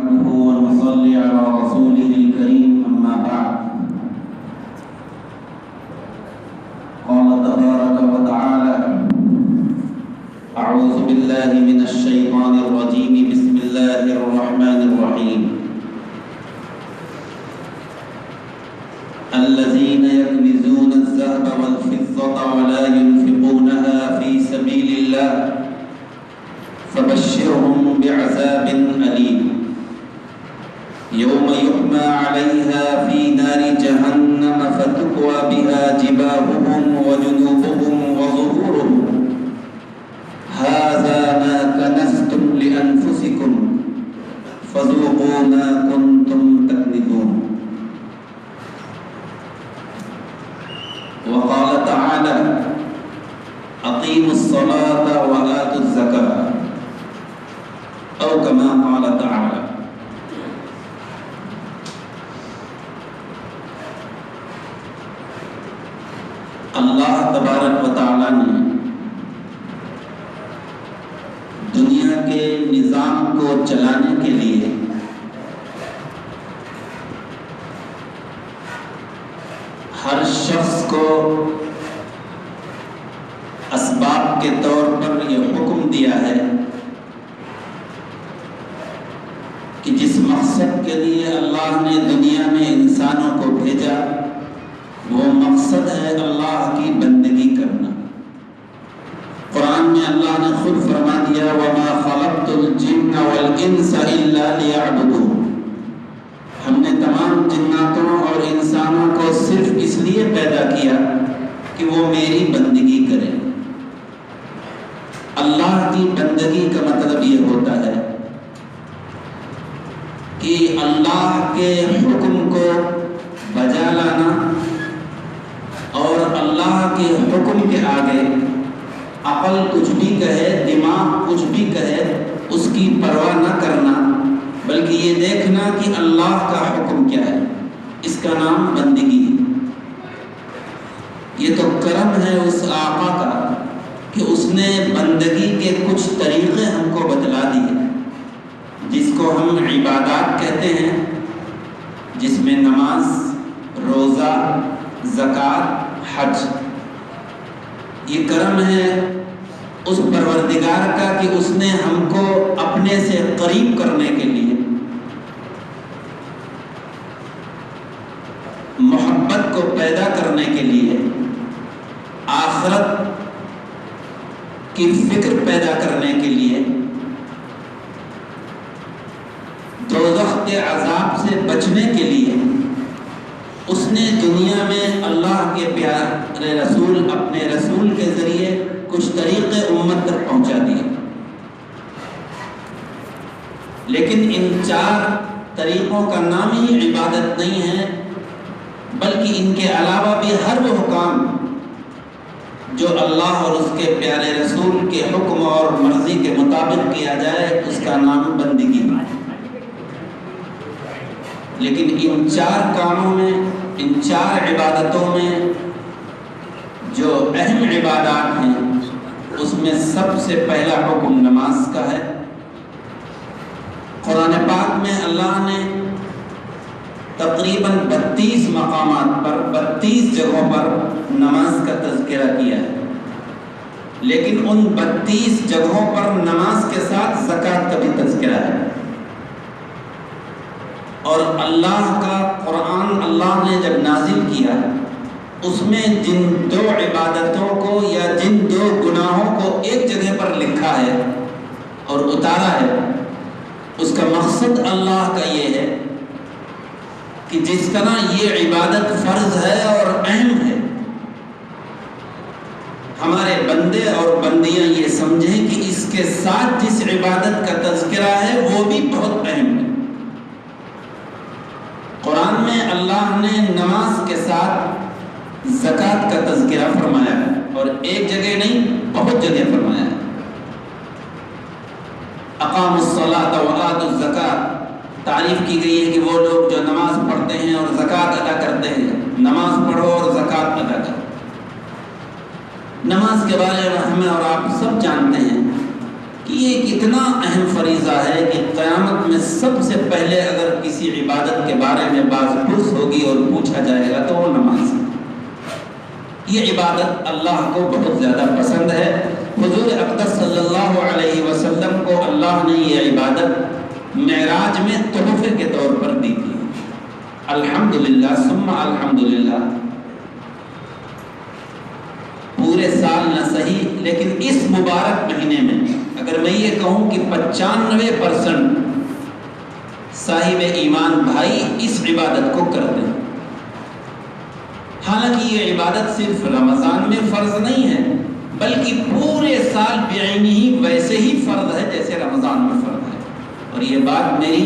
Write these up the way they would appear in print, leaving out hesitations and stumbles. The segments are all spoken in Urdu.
نحمده ونصلي على رسوله الكريم أما بعد قال تبارك وتعالى أعوذ بالله من الشيطان الرجيم بسم الله الرحمن الرحيم الذين يكنزون الذهب والفضة ولا ينفقونها في سبيل الله فبشرهم بعذاب أليم يوم يحمى عليها في نار جهنم فتكوى بها جباههم وجنوبهم وظهورهم هذا ما كنزتم لأنفسكم فذوقوا ما كنتم تكنزون. وقال تعالى أقيموا الصلاة وآتوا الزكاة أو كما قال تعالى. اللہ تبارک و تعالیٰ نے دنیا کے نظام کو چلانے کے لیے ہر شخص کو اسباب کے طور پر یہ حکم دیا ہے کہ جس مقصد کے لیے اللہ نے دنیا میں انسانوں کو بھیجا وہ مقصد ہے اللہ کی بندگی کرنا. قرآن میں اللہ نے خود فرما دیا وَمَا خَلَقْتُ الْجِنَّ وَالْإِنسَ إِلَّا لِيَعْبُدُونِ. ہم نے تمام جناتوں اور انسانوں کو صرف اس لیے پیدا کیا کہ وہ میری بندگی کریں. اللہ کی بندگی کا مطلب یہ ہوتا ہے کہ اللہ کے حکم کو بجا لانا اور اللہ کے حکم کے آگے عقل کچھ بھی کہے، دماغ کچھ بھی کہے، اس کی پرواہ نہ کرنا، بلکہ یہ دیکھنا کہ اللہ کا حکم کیا ہے. اس کا نام بندگی ہے. یہ تو کرم ہے اس آقا کا کہ اس نے بندگی کے کچھ طریقے ہم کو بتلا دیے جس کو ہم عبادات کہتے ہیں، جس میں نماز، روزہ، زکوٰۃ، حج. یہ کرم ہے اس پروردگار کا کہ اس نے ہم کو اپنے سے قریب کرنے کے لیے، محبت کو پیدا کرنے کے لیے، آخرت کی فکر پیدا کرنے کے لیے، دوزخ کے عذاب سے بچنے کے لیے اس نے دنیا میں اللہ کے پیارے رسول، اپنے رسول کے ذریعے کچھ طریقے امت تک پہنچا دیے. لیکن ان 4 طریقوں کا نام ہی عبادت نہیں ہے، بلکہ ان کے علاوہ بھی ہر وہ کام جو اللہ اور اس کے پیارے رسول کے حکم اور مرضی کے مطابق کیا جائے اس کا نام بندگی ہے. لیکن ان 4 کاموں میں، ان 4 عبادتوں میں جو اہم عبادات ہیں اس میں سب سے پہلا حکم نماز کا ہے. قرآن پاک میں اللہ نے تقریباً 32 مقامات پر، 32 جگہوں پر نماز کا تذکرہ کیا ہے. لیکن ان 32 جگہوں پر نماز کے ساتھ زکوٰۃ کا بھی تذکرہ ہے. اور اللہ کا قرآن اللہ نے جب نازل کیا اس میں جن 2 عبادتوں کو یا جن 2 گناہوں کو ایک جگہ پر لکھا ہے اور اتارا ہے، اس کا مقصد اللہ کا یہ ہے کہ جس طرح یہ عبادت فرض ہے اور اہم ہے، ہمارے بندے اور بندیاں یہ سمجھیں کہ اس کے ساتھ جس عبادت کا تذکرہ ہے وہ بھی بہت اہم ہے. قرآن میں اللہ نے نماز کے ساتھ زکوٰۃ کا تذکرہ فرمایا ہے، اور ایک جگہ نہیں بہت جگہ فرمایا ہے. اقاموا الصلاۃ وآتوا الزکاۃ تعریف کی گئی ہے کہ وہ لوگ جو نماز پڑھتے ہیں اور زکوٰۃ ادا کرتے ہیں. نماز پڑھو اور زکوٰۃ ادا کرو. نماز کے بارے میں ہمیں اور آپ سب جانتے ہیں کہ یہ کتنا اہم فریضہ ہے کہ قیامت میں سب سے پہلے اگر کسی عبادت کے بارے میں باز پرس ہوگی اور پوچھا جائے گا تو وہ نماز ہے۔ یہ عبادت اللہ کو بہت زیادہ پسند ہے۔ حضور اقدس صلی اللہ علیہ وسلم کو اللہ نے یہ عبادت معراج میں تحفے کے طور پر دی تھی۔ الحمدللہ ثم الحمدللہ، پورے سال نہ صحیح لیکن اس مبارک مہینے میں اگر میں یہ کہوں کہ 95% صاحب ایمان بھائی اس عبادت کو کرتے ہیں۔ حالانکہ یہ عبادت صرف رمضان میں فرض نہیں ہے بلکہ پورے سال بعینی ہی ویسے ہی فرض ہے جیسے رمضان میں فرض ہے۔ اور یہ بات میری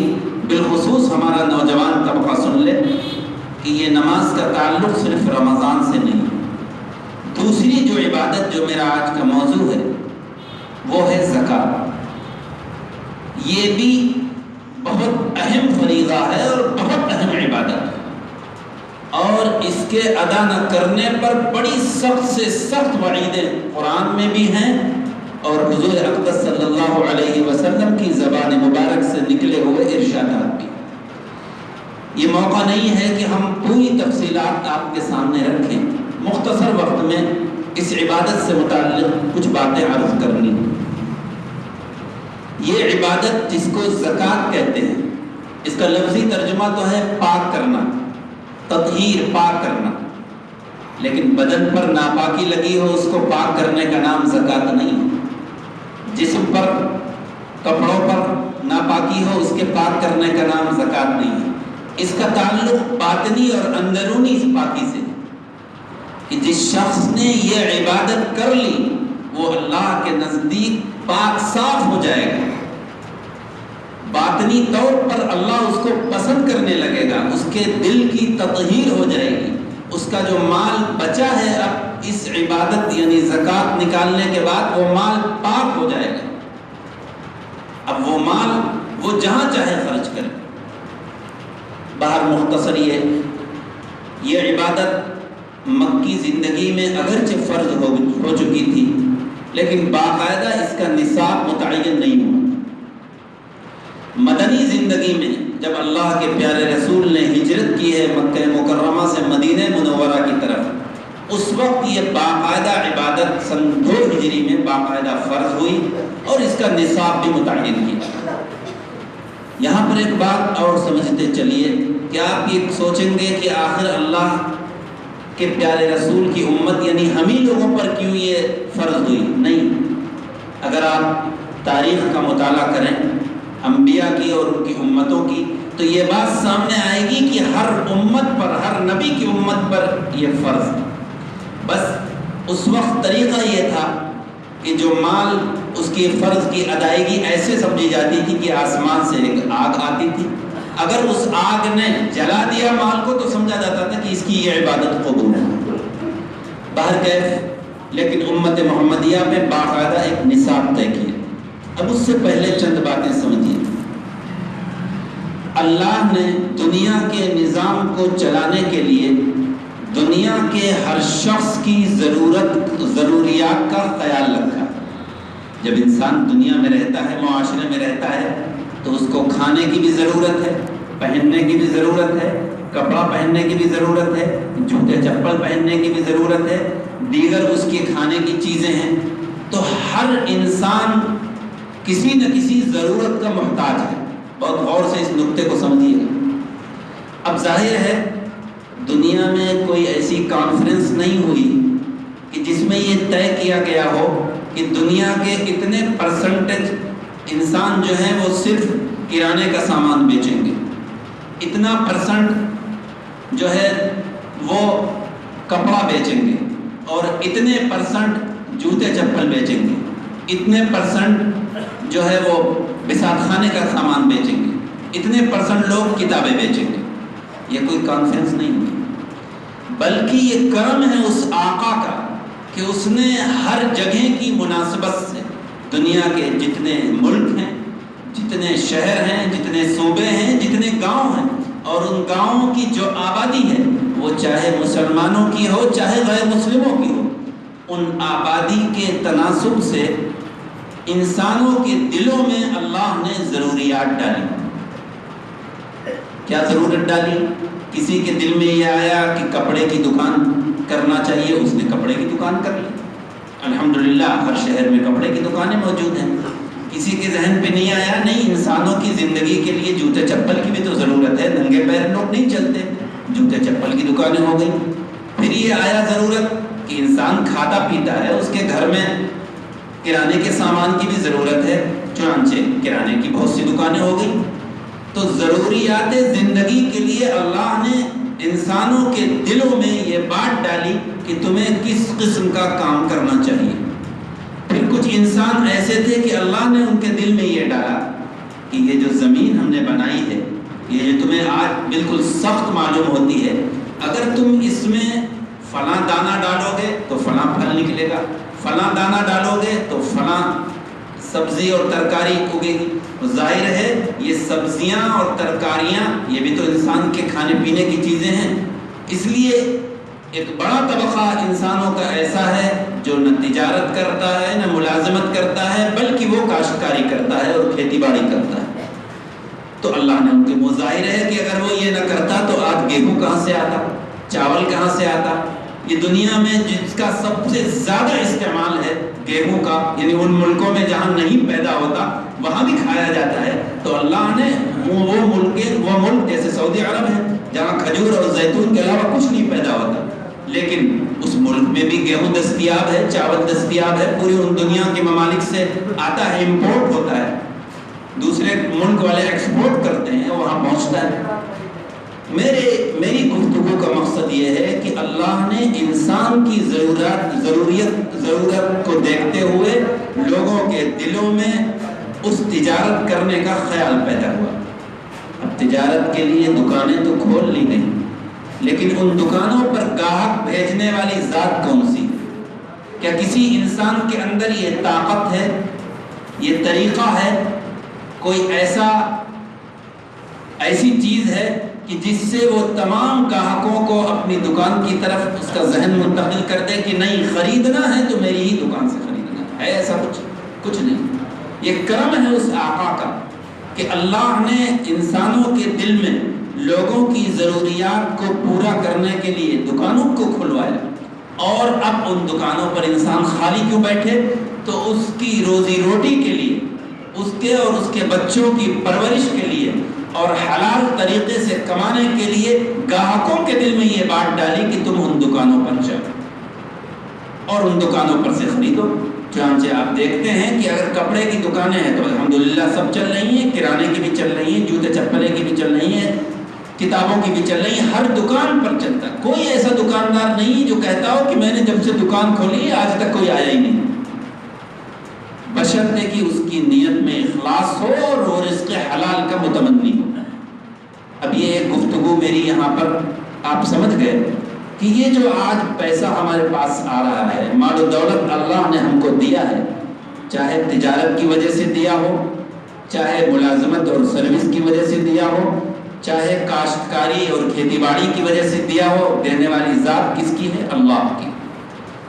بالخصوص ہمارا نوجوان طبقہ سن لے کہ یہ نماز کا تعلق صرف رمضان سے نہیں۔ دوسری جو عبادت جو میرا آج کا موضوع ہے وہ ہے زکوٰۃ۔ یہ بھی بہت اہم فریضہ ہے اور بہت اہم عبادت ہے، اور اس کے ادا نہ کرنے پر بڑی سخت سے سخت وعیدیں قرآن میں بھی ہیں اور حضور اقدس صلی اللہ علیہ وسلم کی زبان مبارک سے نکلے ہوئے ارشادات بھی۔ یہ موقع نہیں ہے کہ ہم پوری تفصیلات آپ کے سامنے رکھیں، مختصر وقت میں اس عبادت سے متعلق کچھ باتیں عرض کرنی۔ یہ عبادت جس کو زکوٰۃ کہتے ہیں، اس کا لفظی ترجمہ تو ہے پاک کرنا، تطہیر، پاک کرنا، لیکن بدن پر ناپاکی لگی ہو اس کو پاک کرنے کا نام زکوٰۃ نہیں ہے۔ جسم پر، کپڑوں پر ناپاکی ہو اس کے پاک کرنے کا نام زکوٰۃ نہیں ہے۔ اس کا تعلق باطنی اور اندرونی پاکی سے، کہ جس شخص نے یہ عبادت کر لی وہ اللہ کے نزدیک پاک صاف ہو جائے گا، باطنی طور پر اللہ اس کو پسند کرنے لگے گا، اس کے دل کی تطہیر ہو جائے گی، اس کا جو مال بچا ہے اب اس عبادت یعنی زکوٰۃ نکالنے کے بعد وہ مال پاک ہو جائے گا۔ اب وہ مال وہ جہاں چاہے خرچ کرے۔ باہر مختصر یہ عبادت مکی زندگی میں اگرچہ فرض ہو چکی تھی لیکن باقاعدہ اس کا نصاب متعین نہیں ہوا۔ مدنی زندگی میں جب اللہ کے پیارے رسول نے ہجرت کی ہے مکہ مکرمہ سے مدینہ منورہ کی طرف، اس وقت یہ باقاعدہ عبادت سن 2 ہجری میں باقاعدہ فرض ہوئی اور اس کا نصاب بھی متعین کیا۔ یہاں پر ایک بات اور سمجھتے چلیے کہ آپ یہ سوچیں گے کہ آخر اللہ کے پیارے رسول کی امت یعنی ہم ہی لوگوں پر کیوں یہ فرض ہوئی؟ نہیں، اگر آپ تاریخ کا مطالعہ کریں انبیاء کی اور ان کی امتوں کی تو یہ بات سامنے آئے گی کہ ہر امت پر، ہر نبی کی امت پر یہ فرض ہے۔ بس اس وقت طریقہ یہ تھا کہ جو مال اس کی فرض کی ادائیگی ایسے سمجھی جاتی تھی کہ آسمان سے ایک آگ آتی تھی، اگر اس آگ نے جلا دیا مال کو تو سمجھا جاتا تھا کہ اس کی یہ عبادت قبول ہے۔ بہرکیف لیکن امت محمدیہ میں باقاعدہ ایک نصاب طے کیا۔ اب اس سے پہلے چند باتیں سمجھیے۔ اللہ نے دنیا کے نظام کو چلانے کے لیے دنیا کے ہر شخص کی ضروریات کا خیال رکھا۔ جب انسان دنیا میں رہتا ہے، معاشرے میں رہتا ہے تو اس کو کھانے کی بھی ضرورت ہے، پہننے کی بھی ضرورت ہے، کپڑا پہننے کی بھی ضرورت ہے، جوتے چپل پہننے کی بھی ضرورت ہے، دیگر اس کے کھانے کی چیزیں ہیں۔ تو ہر انسان کسی نہ کسی ضرورت کا محتاج ہے۔ بہت غور سے اس نقطے کو سمجھیے گا۔ اب ظاہر ہے دنیا میں کوئی ایسی کانفرنس نہیں ہوئی کہ جس میں یہ طے کیا گیا ہو کہ دنیا کے اتنے پرسنٹیج انسان جو ہیں وہ صرف کرانے کا سامان بیچیں گے، اتنا پرسنٹ جو ہے وہ کپڑا بیچیں گے، اور اتنے پرسنٹ جوتے چپل بیچیں گے، اتنے پرسنٹ جو ہے وہ بساط خانے کا سامان بیچیں گے، اتنے پرسنٹ لوگ کتابیں بیچیں گے۔ یہ کوئی کانفرنس نہیں ہوئی، بلکہ یہ کرم ہے اس آقا کا کہ اس نے ہر جگہ کی مناسبت سے دنیا کے جتنے ملک ہیں، جتنے شہر ہیں، جتنے صوبے ہیں، جتنے گاؤں ہیں، اور ان گاؤں کی جو آبادی ہے وہ چاہے مسلمانوں کی ہو چاہے غیر مسلموں کی ہو، ان آبادی کے تناسب سے انسانوں کے دلوں میں اللہ نے ضروریات ڈالی. کیا ضرورت ڈالی؟ کسی کے دل میں یہ آیا کہ کپڑے کی دکان کرنا چاہیے، اس نے کپڑے کی دکان کر لی. الحمدللہ ہر شہر میں کپڑے کی دکانیں موجود ہیں. کسی کے ذہن پہ نہیں آیا نہیں انسانوں کی زندگی کے لیے جوتے چپل کی بھی تو ضرورت ہے، ننگے پیر لوگ نہیں چلتے، جوتے چپل کی دکانیں ہو گئی. پھر یہ آیا ضرورت کہ انسان کھاتا پیتا ہے، اس کے گھر میں کرانے کے سامان کی بھی ضرورت ہے، چنانچہ کرانے کی بہت سی دکانیں ہو گئی. تو ضروریات زندگی کے لیے اللہ نے انسانوں کے دلوں میں یہ بات ڈالی کہ تمہیں کس قسم کا کام کرنا چاہیے. پھر کچھ انسان ایسے تھے کہ اللہ نے ان کے دل میں یہ ڈالا کہ یہ جو زمین ہم نے بنائی ہے، یہ جو تمہیں آج بالکل سخت معلوم ہوتی ہے، اگر تم اس میں فلاں دانہ ڈالو گے تو فلاں پھل نکلے گا، فلاں دانہ ڈالو گے تو فلاں سبزی اور ترکاری اگے گی. ظاہر ہے یہ سبزیاں اور ترکاریاں یہ بھی تو انسان کے کھانے پینے کی چیزیں ہیں. اس لیے ایک بڑا طبقہ انسانوں کا ایسا ہے جو نہ تجارت کرتا ہے نہ ملازمت کرتا ہے، بلکہ وہ کاشتکاری کرتا ہے اور کھیتی باڑی کرتا ہے. تو اللہ نے ان کے مظاہر ہے کہ اگر وہ یہ نہ کرتا تو آج گیہوں کہاں سے آتا، چاول کہاں سے آتا. یہ دنیا میں جس کا سب سے زیادہ استعمال ہے گیہوں کا، یعنی ان ملکوں میں جہاں نہیں پیدا ہوتا وہاں بھی کھایا جاتا ہے. تو اللہ نے وہ ملک جیسے سعودی عرب ہے جہاں کھجور اور زیتون کے علاوہ کچھ نہیں پیدا ہوتا، لیکن اس ملک میں بھی گیہوں دستیاب ہے، چاول دستیاب ہے، پوری ان دنیا کے ممالک سے آتا ہے، امپورٹ ہوتا ہے، دوسرے ملک والے ایکسپورٹ کرتے ہیں، وہاں پہنچتا ہے. میری گفتگو کا مقصد یہ ہے کہ اللہ نے انسان کی ضرورت کو دیکھتے ہوئے لوگوں کے دلوں میں اس تجارت کرنے کا خیال پیدا ہوا. اب تجارت کے لیے دکانیں تو کھول لی گئی، لیکن ان دکانوں پر گاہک بھیجنے والی ذات کون سی؟ کیا کسی انسان کے اندر یہ طاقت ہے، یہ طریقہ ہے، کوئی ایسی چیز ہے کہ جس سے وہ تمام گاہکوں کو اپنی دکان کی طرف اس کا ذہن منتقل کر دے کہ نہیں خریدنا ہے تو میری ہی دکان سے خریدنا ہے؟ ایسا کچھ نہیں. یہ کرم ہے اس آقا کا کہ اللہ نے انسانوں کے دل میں لوگوں کی ضروریات کو پورا کرنے کے لیے دکانوں کو کھلوایا. اور اب ان دکانوں پر انسان خالی کیوں بیٹھے؟ تو اس کی روزی روٹی کے لیے، اس کے اور اس کے بچوں کی پرورش کے لیے اور حلال طریقے سے کمانے کے لیے گاہکوں کے دل میں یہ بات ڈالی کہ تم ان دکانوں پر جاؤ اور ان دکانوں پر سے خریدو. چنانچہ آپ دیکھتے ہیں کہ اگر کپڑے کی دکانیں ہیں تو الحمدللہ سب چل رہی ہیں، کرانے کی بھی چل رہی ہیں، جوتے چپلے کی بھی چل رہی ہیں، کتابوں کی بھی چل رہی ہیں، ہر دکان پر چلتا ہے. کوئی ایسا دکاندار نہیں جو کہتا ہو کہ میں نے جب سے دکان کھولی آج تک کوئی آیا ہی نہیں، بشرطے کہ اس کی نیت میں اخلاص ہو اور وہ رزق حلال کا متمنی ہو. اب یہ ایک گفتگو میری یہاں پر آپ سمجھ گئے کہ یہ جو آج پیسہ ہمارے پاس آ رہا ہے، مال و دولت اللہ نے ہم کو دیا ہے، چاہے تجارت کی وجہ سے دیا ہو، چاہے ملازمت اور سروس کی وجہ سے دیا ہو، چاہے کاشتکاری اور کھیتی باڑی کی وجہ سے دیا ہو، دینے والی ذات کس کی ہے؟ اللہ کی.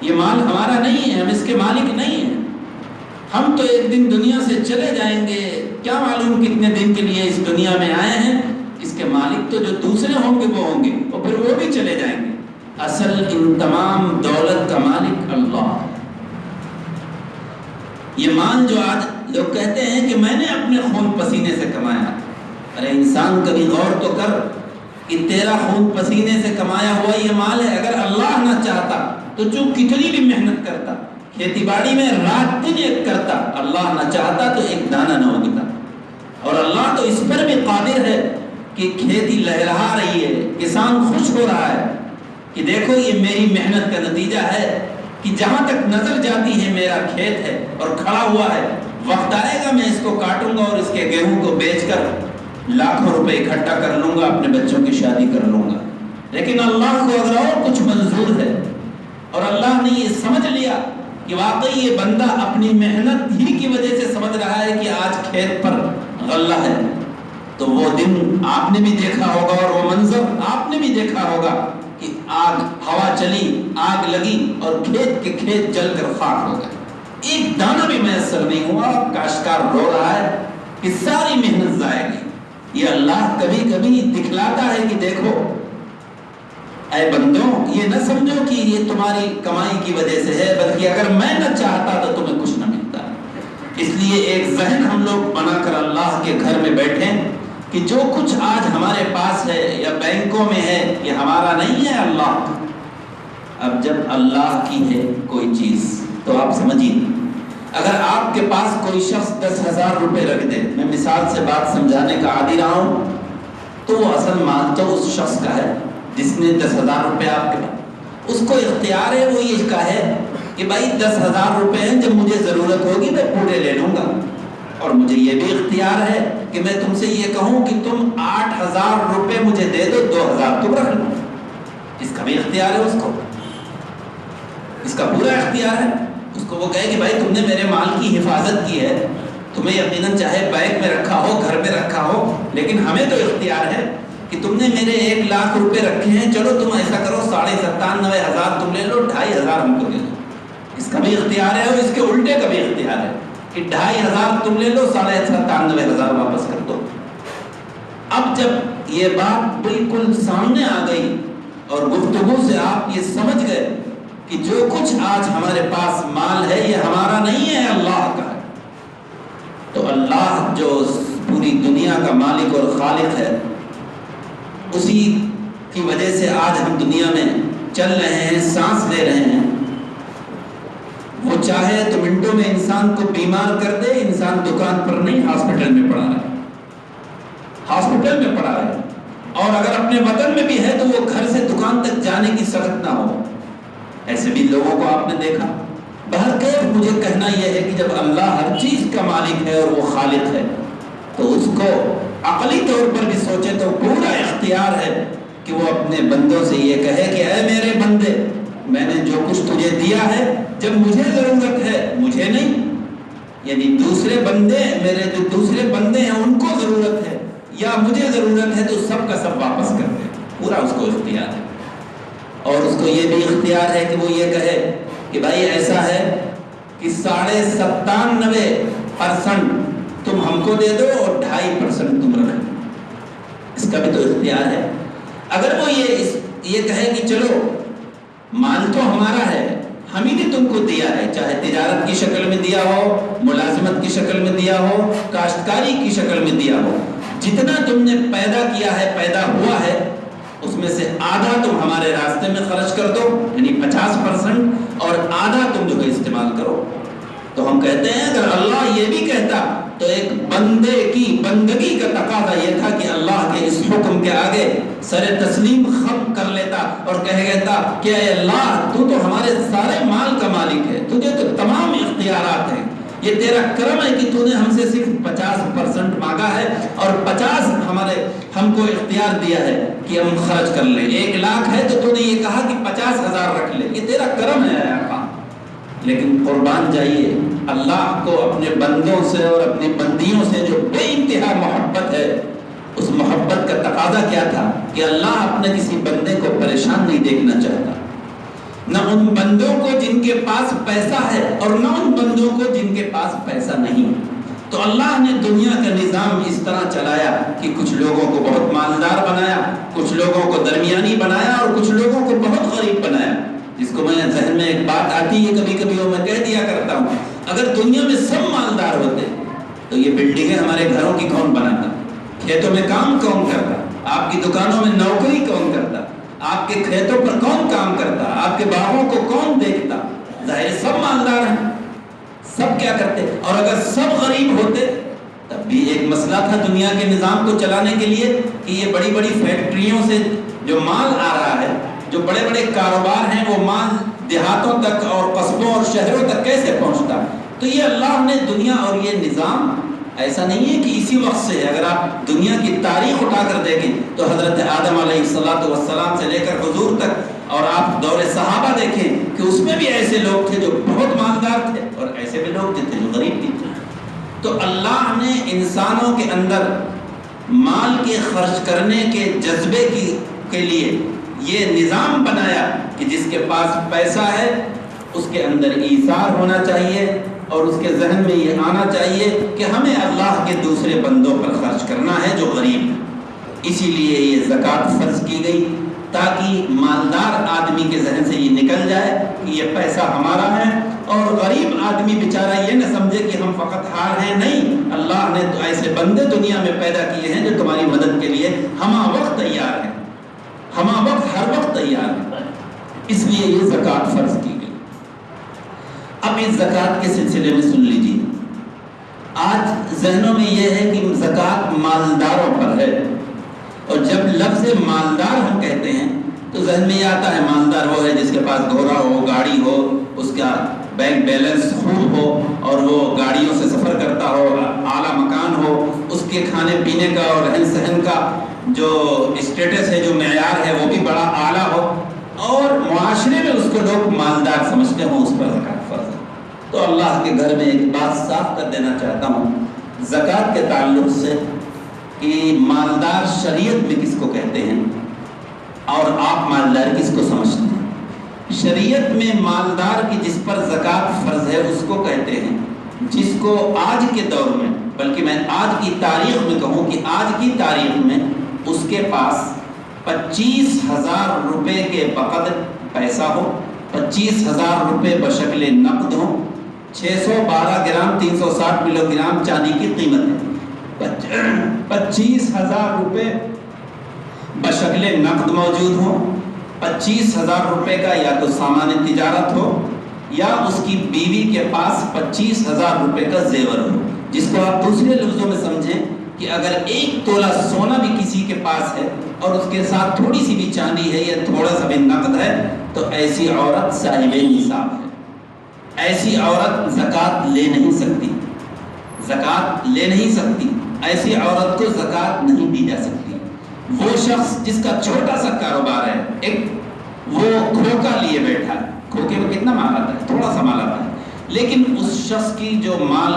یہ مال ہمارا نہیں ہے، ہم اس کے مالک نہیں ہیں. ہم تو ایک دن دنیا سے چلے جائیں گے، کیا معلوم کتنے دن کے لیے اس دنیا میں آئے ہیں. اس کے مالک تو جو دوسرے ہوں گے وہ ہوں گے اور پھر وہ بھی چلے جائیں گے. اصل ان تمام دولت کا مالک اللہ. یہ مال جو آج لوگ کہتے ہیں کہ میں نے اپنے خون پسینے سے کمایا، ارے انسان کبھی غور تو کر کہ تیرا خون پسینے سے کمایا ہوا یہ مال ہے. اگر اللہ نہ چاہتا تو جو کتنی بھی محنت کرتا، کھیتی باڑی میں رات دن ایک کرتا، اللہ نہ چاہتا تو ایک دانہ نہ اگتا. اور اللہ تو اس پر بھی قادر ہے کہ کھیتی لہلہا رہی ہے، کسان خوش ہو رہا ہے کہ دیکھو یہ میری محنت کا نتیجہ ہے کہ جہاں تک نظر جاتی ہے میرا کھیت ہے اور کھڑا ہوا ہے. وقت آئے گا میں اس کو کاٹوں گا اور اس کے گیہوں کو بیچ کر لاکھوں روپے اکٹھا کر لوں گا، اپنے بچوں کی شادی کر لوں گا. لیکن اللہ کو اگر اور کچھ منظور ہے اور اللہ نے یہ سمجھ لیا کہ واقعی یہ بندہ اپنی محنت ہی کی وجہ سے سمجھ رہا ہے کہ آج کھیت پر غلہ ہے، تو وہ دن آپ نے بھی دیکھا ہوگا اور وہ منظر آپ نے بھی دیکھا ہوگا کہ آگ ہوا چلی، آگ لگی اور کھیت کے کھیت جل کر خاک ہو گئے. ایک دانہ بھی میسر نہیں ہوا، کاشتکار رو رہا ہے کہ ساری محنت ضائع گئی۔ یہ اللہ کبھی کبھی دکھلاتا ہے کہ دیکھو اے بندوں، یہ نہ سمجھو کہ یہ تمہاری کمائی کی وجہ سے ہے، بلکہ اگر میں نہ چاہتا تو تمہیں کچھ نہ ملتا۔ اس لیے ایک ذہن ہم لوگ بنا کر اللہ کے گھر میں بیٹھیں کہ جو کچھ آج ہمارے پاس ہے یا بینکوں میں ہے یہ ہمارا نہیں ہے، اللہ کا۔ اب جب اللہ کی ہے کوئی چیز تو آپ سمجھیے، اگر آپ کے پاس کوئی شخص 10,000 روپے رکھ دے، میں مثال سے بات سمجھانے کا عادی رہا ہوں، تو وہ اصل مال تو اس شخص کا ہے جس نے 10,000 روپے آپ کے پاس، اس کو اختیار ہے، وہ یہ کہے کہ بھائی 10,000 روپے ہیں، جب مجھے ضرورت ہوگی میں پورے لے لوں گا۔ اور مجھے یہ بھی اختیار ہے کہ میں تم سے یہ کہوں کہ تم 8,000 روپے مجھے دے دو، 2,000 تم رکھ لو۔ اس کا بھی اختیار ہے، اس کو اس کا پورا اختیار ہے۔ اس کو وہ کہے کہ بھائی تم نے میرے مال کی حفاظت کی ہے، تمہیں یقیناً چاہے بینک میں رکھا ہو، گھر میں رکھا ہو، لیکن ہمیں تو اختیار ہے کہ تم نے میرے 1,00,000 روپے رکھے ہیں، چلو تم ایسا کرو 97,500 تم لے لو، 2,500 ہم کو لے لو۔ اس کا بھی اختیار ہے، اور اس کے الٹے کا بھی اختیار ہے کہ 2,500 تم لے لو، 97,500 واپس کر دو۔ اب جب یہ بات بالکل سامنے آ گئی اور گفتگو سے آپ یہ سمجھ گئے کہ جو کچھ آج ہمارے پاس مال ہے یہ ہمارا نہیں ہے، اللہ کا ہے، تو اللہ جو پوری دنیا کا مالک اور خالق ہے، اسی کی وجہ سے آج ہم دنیا میں چل رہے ہیں، سانس لے رہے ہیں۔ وہ چاہے تو منٹوں میں انسان کو بیمار کر دے، انسان دکان پر نہیں ہاسپٹل میں پڑا ہے، ہاسپٹل میں پڑا ہے، اور اگر اپنے وطن میں بھی ہے تو وہ گھر سے دکان تک جانے کی سخت نہ ہو۔ ایسے بھی لوگوں کو آپ نے دیکھا۔ بہرکیف مجھے کہنا یہ ہے کہ جب اللہ ہر چیز کا مالک ہے اور وہ خالق ہے، تو اس کو عقلی طور پر بھی سوچے تو پورا اختیار ہے کہ وہ اپنے بندوں سے یہ کہے کہ اے میرے بندے، میں نے جو کچھ تجھے دیا ہے، جب مجھے ضرورت ہے مجھے نہیں، یعنی دوسرے بندے، میرے جو دوسرے بندے ہیں ان کو ضرورت ہے یا مجھے ضرورت ہے تو سب کا سب واپس کر دے، پورا اس کو اختیار ہے۔ اور اس کو یہ بھی اختیار ہے کہ وہ یہ کہے کہ بھائی ایسا ہے کہ 97.5% تم ہم کو دے دو اور 2.5% تم رکھ لو۔ اس کا بھی تو اختیار ہے۔ اگر وہ یہ کہے کہ چلو مال تو ہمارا ہے، ہم ہی نے تم کو دیا ہے، چاہے تجارت کی شکل میں دیا ہو، ملازمت کی شکل میں دیا ہو، کاشتکاری کی شکل میں دیا ہو، جتنا تم نے پیدا کیا ہے، پیدا ہوا ہے، اس میں سے آدھا تم ہمارے راستے میں خرچ کر دو، یعنی 50%، اور آدھا تم جو ہے استعمال کرو۔ تو ہم کہتے ہیں اگر اللہ یہ بھی کہتا تو ایک بندے کی بندگی کا تقاضا یہ تھا کہ اللہ کے اس حکم کے آگے سر تسلیم خم کر لیتا اور کہہ کہتا کہ اے اللہ تو ہمارے سارے مال کا مالک ہے، تجھے تو تمام اختیارات ہیں، یہ تیرا کرم ہے کہ تو نے ہم سے صرف 50% مانگا ہے اور 50 ہم کو اختیار دیا ہے کہ ہم خرچ کر لیں۔ 1,00,000 ہے تو تو نے یہ کہا کہ 50,000 رکھ لے، یہ تیرا کرم ہے آقا۔ لیکن قربان جائیے، اللہ کو اپنے بندوں سے اور اپنی بندیوں سے جو بے انتہا محبت ہے، اس محبت کا تقاضا کیا تھا کہ اللہ اپنے کسی بندے کو پریشان نہیں دیکھنا چاہتا، نہ ان بندوں کو جن کے پاس پیسہ ہے اور نہ ان بندوں کو جن کے پاس پیسہ نہیں۔ تو اللہ نے دنیا کا نظام اس طرح چلایا کہ کچھ لوگوں کو بہت مالدار بنایا، کچھ لوگوں کو درمیانی بنایا اور کچھ لوگوں کو بہت غریب بنایا۔ جس کو میں ذہن میں ایک بات آتی ہے کبھی کبھی وہ میں کہہ دیا کرتا ہوں، اگر دنیا میں سب مالدار ہوتے تو یہ بلڈنگیں ہمارے گھروں کی کون بناتا، کھیتوں میں کام کون کرتا، آپ کی دکانوں میں نوکری کون کرتا، آپ کے کھیتوں پر کون کام کرتا، آپ کے باغوں کو کون دیکھتا؟ ظاہر سب مالدار ہیں، سب کیا کرتے؟ اور اگر سب غریب ہوتے تب بھی ایک مسئلہ تھا دنیا کے نظام کو چلانے کے لیے کہ یہ بڑی بڑی فیکٹریوں سے جو مال آ رہا ہے، جو بڑے بڑے کاروبار ہیں، وہ مال دیہاتوں تک اور قصبوں اور شہروں تک کیسے پہنچتا؟ تو یہ اللہ نے دنیا اور یہ نظام ایسا نہیں ہے کہ اسی وقت سے ہے۔ اگر آپ دنیا کی تاریخ اٹھا کر دیکھیں تو حضرت آدم علیہ السلام سے لے کر حضور تک، اور آپ دور صحابہ دیکھیں کہ اس میں بھی ایسے لوگ تھے جو بہت مالدار تھے اور ایسے بھی لوگ تھے جو غریب بھی تھے۔ تو اللہ نے انسانوں کے اندر مال کے خرچ کرنے کے جذبے کے لیے یہ نظام بنایا کہ جس کے پاس پیسہ ہے اس کے اندر ایثار ہونا چاہیے، اور اس کے ذہن میں یہ آنا چاہیے کہ ہمیں اللہ کے دوسرے بندوں پر خرچ کرنا ہے جو غریب ہے۔ اسی لیے یہ زکوٰۃ فرض کی گئی تاکہ مالدار آدمی کے ذہن سے یہ نکل جائے کہ یہ پیسہ ہمارا ہے، اور غریب آدمی بیچارہ یہ نہ سمجھے کہ ہم فقط ہار ہیں۔ نہیں، اللہ نے تو ایسے بندے دنیا میں پیدا کیے ہیں جو تمہاری مدد کے لیے ہمہ وقت تیار ہیں، ہمہ وقت ہر وقت تیار ہیں۔ اس لیے یہ زکوٰۃ فرض کی گئی۔ اب اس زکوٰۃ کے سلسلے میں سن لیجیے، آج ذہنوں میں یہ ہے کہ زکوٰۃ مالداروں پر ہے، اور جب لفظ مالدار ہم کہتے ہیں تو ذہن میں یہ آتا ہے مالدار وہ ہے جس کے پاس گھوڑا ہو، گاڑی ہو، اس کا بینک بیلنس خوب ہو، اور وہ گاڑیوں سے سفر کرتا ہو، اعلیٰ مکان ہو، اس کے کھانے پینے کا اور رہن سہن کا جو اسٹیٹس ہے، جو معیار ہے، وہ بھی بڑا اعلیٰ ہو، اور معاشرے میں اس کو لوگ مالدار سمجھتے ہوں، اس پر زکوٰۃ فرض ہے۔ تو اللہ کے گھر میں ایک بات صاف کر دینا چاہتا ہوں زکوٰۃ کے تعلق سے کہ مالدار شریعت میں کس کو کہتے ہیں اور آپ مالدار کس کو سمجھتے ہیں۔ شریعت میں مالدار کی جس پر زکوٰۃ فرض ہے اس کو کہتے ہیں جس کو آج کے دور میں، بلکہ میں آج کی تاریخ میں کہوں کہ آج کی تاریخ میں اس کے پاس 25,000 روپے کے بقدر پیسہ ہو، 25,000 روپے بشکل نقد ہو، 612 گرام 360 کلو گرام چاندی کی قیمت ہے۔ 25,000 روپے بشکل نقد موجود ہو، 25,000 روپے کا یا تو سامان تجارت ہو، یا اس کی بیوی کے پاس 25,000 روپے کا زیور ہو، جس کو آپ دوسرے لفظوں میں سمجھیں کہ اگر 1 تولہ سونا بھی کسی کے پاس ہے اور اس کے ساتھ تھوڑی سی بھی چاندی ہے یا تھوڑا سا بھی نقد ہے تو ایسی عورت صاحب نصاب ہے۔ ایسی عورت زکوٰۃ لے نہیں سکتی، زکوٰۃ لے نہیں سکتی، ایسی عورت کو زکوٰۃ نہیں دی جا سکتی۔ وہ شخص جس کا چھوٹا سا کاروبار ہے، ایک وہ کھوکا لیے بیٹھا ہے، کھوکے میں کتنا مال آتا ہے؟ تھوڑا سا مال آتا ہے، لیکن اس شخص کی جو مال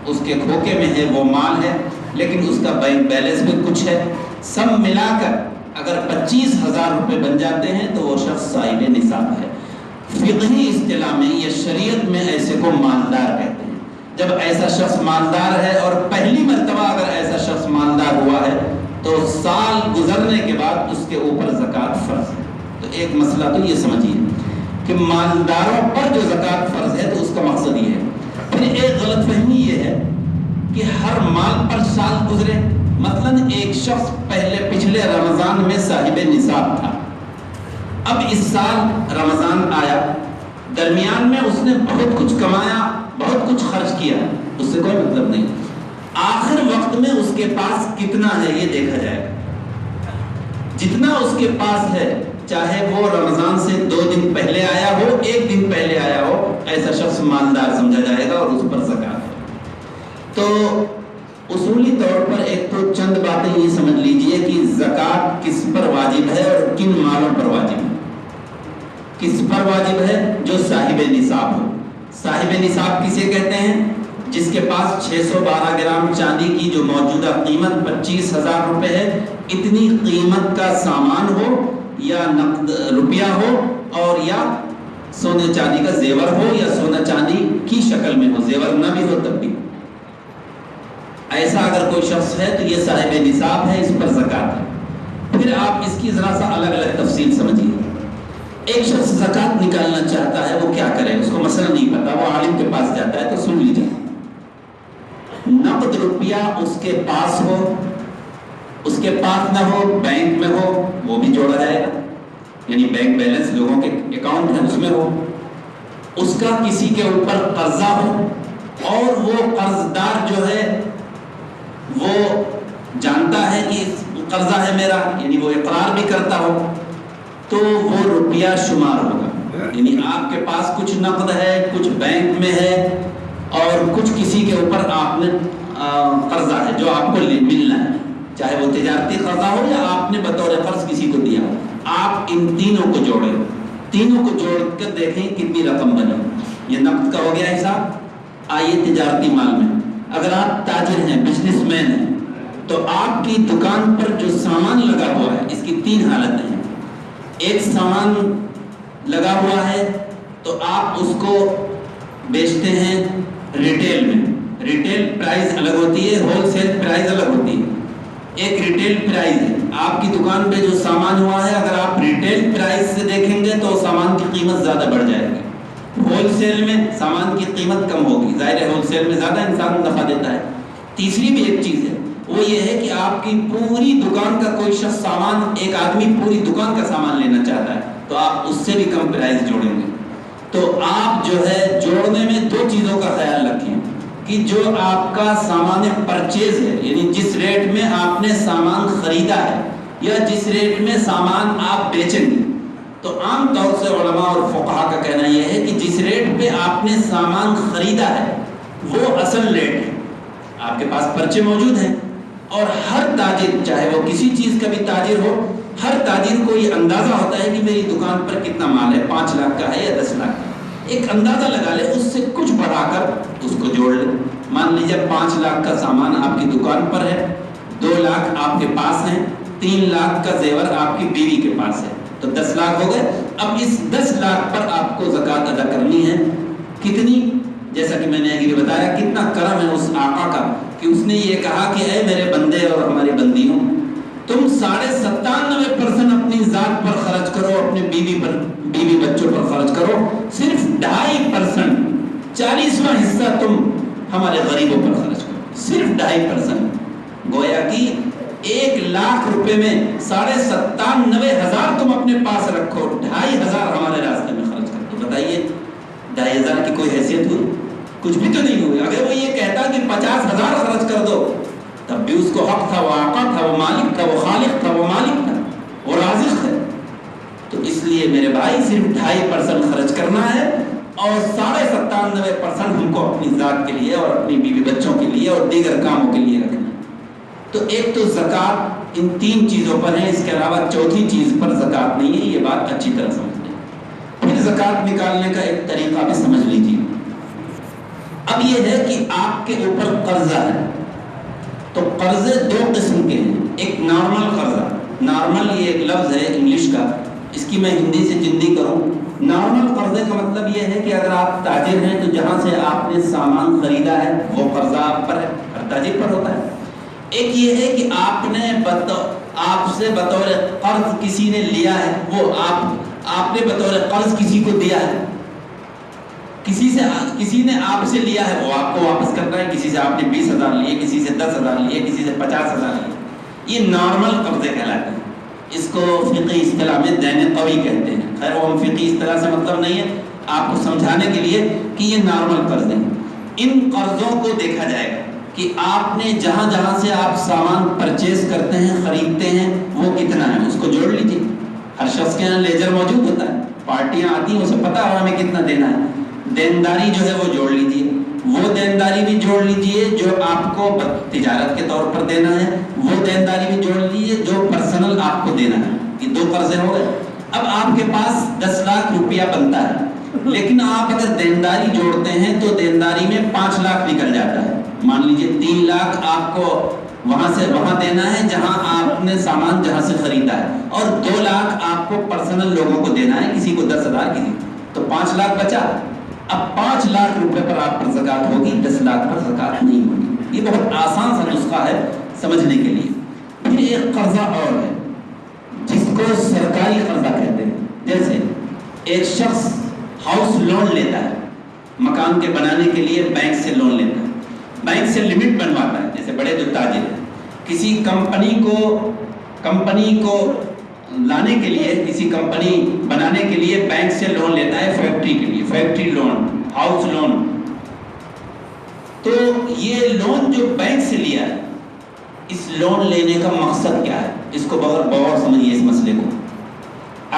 اس کے کھوکے میں ہے وہ مال ہے، لیکن اس کا بینک بیلنس بھی کچھ ہے، سب ملا کر اگر 25,000 روپے بن جاتے ہیں تو وہ شخص صاحب نصاب ہے۔ فقہی اصطلاح میں یا شریعت میں ایسے کو مالدار کہتے ہیں۔ جب ایسا شخص مالدار ہے اور پہلی مرتبہ اگر ایسا شخص مالدار ہوا ہے تو سال گزرنے کے بعد اس کے اوپر زکوٰۃ فرض ہے۔ تو ایک مسئلہ تو یہ سمجھیے کہ مالداروں پر جو زکوٰۃ فرض ہے تو اس کا مقصد یہ ہے۔ پھر ایک غلط فہمی یہ ہے کہ ہر مال پر سال گزرے، مثلا ایک شخص پچھلے رمضان میں صاحب نصاب تھا، اب اس سال رمضان آیا، درمیان میں اس نے بہت کچھ کمایا، بہت کچھ خرچ کیا، اس سے کوئی مطلب نہیں، آخر وقت میں اس کے پاس کتنا ہے یہ دیکھا جائے گا۔ جتنا اس کے پاس ہے، چاہے وہ رمضان سے 2 دن پہلے آیا ہو، 1 دن پہلے آیا ہو، ایسا شخص مالدار سمجھا جائے گا اور اس پر زکوٰۃ ہے۔ تو اصولی طور پر ایک تو چند باتیں یہ سمجھ لیجئے کہ زکوٰۃ کس پر واجب ہے اور کن مالوں پر واجب ہے۔ کس پر واجب ہے؟ جو صاحب نصاب ہو۔ صاحب نصاب کسے کہتے ہیں؟ جس کے پاس 612 گرام چاندی کی جو موجودہ قیمت 25,000 روپے ہے، اتنی قیمت کا سامان ہو یا نقد روپیہ ہو، اور یا سونے چاندی کا زیور ہو یا سونا چاندی کی شکل میں ہو، زیور نہ بھی ہو تب بھی، ایسا اگر کوئی شخص ہے تو یہ صاحب نصاب ہے، اس پر زکوٰۃ ہے۔ پھر آپ اس کی ذرا سا الگ الگ تفصیل سمجھیے۔ ایک شخص زکوٰۃ نکالنا چاہتا ہے، وہ کیا کرے؟ اس کو مسئلہ نہیں پتا، وہ عالم کے پاس جاتا ہے، تو سن لیجیے، نقد روپیہ اس کے پاس ہو، اس کے پاس نہ ہو، بینک میں ہو، وہ بھی جوڑا جائے گا، یعنی بینک بیلنس لوگوں کے اکاؤنٹ ہیں اس میں ہو، اس کا کسی کے اوپر قرضہ ہو، اور وہ قرض دار جو ہے وہ جانتا ہے کہ قرضہ ہے میرا، یعنی وہ اقرار بھی کرتا ہو، تو وہ روپیہ شمار ہوگا۔ یعنی آپ کے پاس کچھ نقد ہے، کچھ بینک میں ہے، اور کچھ کسی کے اوپر آپ نے قرضہ ہے جو آپ کو ملنا ہے، چاہے وہ تجارتی قرضہ ہو یا آپ نے بطور قرض کسی کو دیا ہو۔ آپ ان تینوں کو جوڑیں، تینوں کو جوڑ کر دیکھیں کتنی رقم بنے۔ یہ نقد کا ہو گیا حساب۔ آئیے تجارتی مال میں، اگر آپ تاجر ہیں، بزنس مین ہیں، تو آپ کی دکان پر جو سامان لگا ہوا ہے، اس کی 3 حالتیں ہیں۔ ایک سامان لگا ہوا ہے تو آپ اس کو بیچتے ہیں ریٹیل میں ریٹیل پرائز الگ ہوتی ہے، ہول سیل پرائز الگ ہوتی ہے۔ ایک ریٹیل پرائز ہے، آپ کی دکان پہ جو سامان ہوا ہے اگر آپ ریٹیل پرائز سے دیکھیں گے تو سامان کی قیمت زیادہ بڑھ جائے گی، ہول سیل میں سامان کی قیمت کم ہوگی، ظاہر ہے ہول سیل میں زیادہ انسان نفع دیتا ہے۔ تیسری بھی ایک چیز ہے، وہ یہ ہے کہ آپ کی پوری دکان کا کوئی شخص سامان، ایک آدمی پوری دکان کا سامان لینا چاہتا ہے تو آپ اس سے بھی کم پرائز جوڑیں گے۔ تو آپ جو ہے جوڑنے میں دو چیزوں کا خیال رکھیں کہ جو آپ کا سامان پرچیز ہے، یعنی جس ریٹ میں آپ نے سامان خریدا ہے یا جس ریٹ میں سامان آپ بیچیں گے، تو عام طور سے علماء اور فقہا کا کہنا یہ ہے کہ جس ریٹ پہ آپ نے سامان خریدا ہے وہ اصل ریٹ ہے۔ آپ کے پاس پرچے موجود ہیں اور ہر تاجر، چاہے وہ کسی چیز کا بھی تاجر ہو، ہر تاجر کو یہ اندازہ ہوتا ہے کہ میری دکان پر کتنا مال ہے، 5 لاکھ کا ہے یا 10 لاکھ کا، ایک اندازہ لگا لے، اس سے کچھ بڑھا کر اس کو جوڑ لے۔ مان لیجیے 5 لاکھ کا سامان آپ کی دکان پر ہے، 2 لاکھ آپ کے پاس ہیں، 3 لاکھ کا زیور آپ کی بیوی کے پاس ہے، تو 10 لاکھ ہو گئے۔ اب اس 10 لاکھ پر آپ کو زکوٰۃ ادا کرنی ہے، کتنی؟ جیسا کہ میں نے یہ بتایا کتنا کرم ہے اس آقا کا کہ اس نے یہ کہا کہ اے میرے بندے اور ہماری بندیوں، تم 97.5% اپنی ذات پر خرچ کرو، اپنے بیوی بچوں پر خرچ کرو، صرف 2.5% 40واں حصہ تم ہمارے غریبوں پر خرچ کرو، صرف 2.5%۔ گویا کہ 1 لاکھ روپے میں 97,500 تم اپنے پاس رکھو، 2,500 ہمارے راستے میں خرچ کر دو۔ بتائیے 2,500 کی کوئی حیثیت ہوئی؟ کچھ بھی تو نہیں ہوئی۔ اگر وہ یہ کہتا کہ 50,000 خرچ کر دو تب بھی اس کو حق تھا، وہ آقا تھا، وہ مالک تھا، وہ خالق تھا، وہ مالک تھا، وہ رازق ہے۔ تو اس لیے میرے بھائی صرف 2.5% خرچ کرنا ہے اور 97.5% ہم کو اپنی ذات کے لیے اور اپنی بیوی بچوں کے لیے اور دیگر کاموں کے لیے رکھنا ہے۔ تو ایک تو زکوٰۃ ان 3 چیزوں پر ہے، اس کے علاوہ چوتھی چیز پر زکوٰۃ نہیں ہے، یہ بات اچھی طرح سمجھ لیں۔ پھر زکوٰۃ نکالنے کا ایک طریقہ بھی سمجھ لیجیے۔ اب یہ ہے کہ آپ کے اوپر قرضہ ہے، تو قرضے 2 قسم کے ہیں، ایک نارمل قرضہ، نارمل یہ ایک لفظ ہے انگلش کا، اس کی میں ہندی سے جندی کروں، نارمل قرضے کا مطلب یہ ہے کہ اگر آپ تاجر ہیں تو جہاں سے آپ نے سامان خریدا ہے وہ قرضہ آپ پر ہے، ہر تاجر پر ہوتا ہے۔ ایک یہ ہے کہ آپ سے بطور قرض کسی نے لیا ہے، وہ آپ نے بطور قرض کسی کو دیا ہے، کسی نے آپ سے لیا ہے، وہ آپ کو واپس کرنا ہے، کسی سے آپ نے 20,000 لیے، کسی سے 10,000 لیے، کسی سے 50,000 لیے، یہ نارمل قرضے کہلاتے ہیں۔ اس کو فقہی اصطلاح میں دین قوی کہتے ہیں۔ خیر وہ فقہی اصطلاح سے مطلب نہیں ہے، آپ کو سمجھانے کے لیے کہ یہ نارمل قرض ہیں۔ ان قرضوں کو دیکھا جائے گا کہ آپ نے جہاں جہاں سے آپ سامان پرچیز کرتے ہیں، خریدتے ہیں، وہ کتنا ہے، اس کو جوڑ لیجیے۔ ہر شخص کے یہاں لیجر موجود ہوتا ہے، پارٹیاں آتی ہیں، اسے پتا ہو ہمیں کتنا دینا ہے، دینداری جو ہے وہ جوڑ لیجیے، وہ دینداری بھی جوڑ لیجیے جو آپ کو تجارت کے طور پر دینا ہے، وہ دینداری بھی جوڑ لیجیے جو پرسنل آپ کو دینا ہے۔ یہ 2 قرضے ہو گئے۔ اب آپ کے پاس 10 لاکھ روپیہ بنتا ہے، لیکن آپ اگر دینداری جوڑتے ہیں تو دینداری میں 5 لاکھ نکل جاتا ہے۔ مان لیجیے 3 لاکھ آپ کو وہاں سے وہاں دینا ہے جہاں آپ نے سامان جہاں سے خریدا ہے، اور 2 لاکھ آپ کو پرسنل لوگوں کو دینا ہے، کسی کو 10,000، کسی تو 5 لاکھ بچا۔ اب 5 لاکھ روپے پر آپ پر زکوٰۃ ہوگی، 10 لاکھ پر زکوٰۃ نہیں ہوگی۔ یہ بہت آسان سا نسخہ ہے سمجھنے کے لیے۔ پھر ایک قرضہ اور ہے جس کو سرکاری قرضہ کہتے ہیں۔ جیسے ایک شخص ہاؤس لون لیتا ہے، مکان کے بنانے کے لیے بینک سے لون لیتا ہے، بینک سے لمٹ بنواتا ہے، جیسے بڑے جو تاجر ہیں، کسی کمپنی کو لانے کے لیے، کسی کمپنی بنانے کے لیے بینک سے لون لیتا ہے، فیکٹری کے لیے، فیکٹری لون، ہاؤس لون۔ تو یہ لون جو بینک سے لیا ہے، اس لون لینے کا مقصد کیا ہے، اس کو بغور سمجھیے اس مسئلے کو۔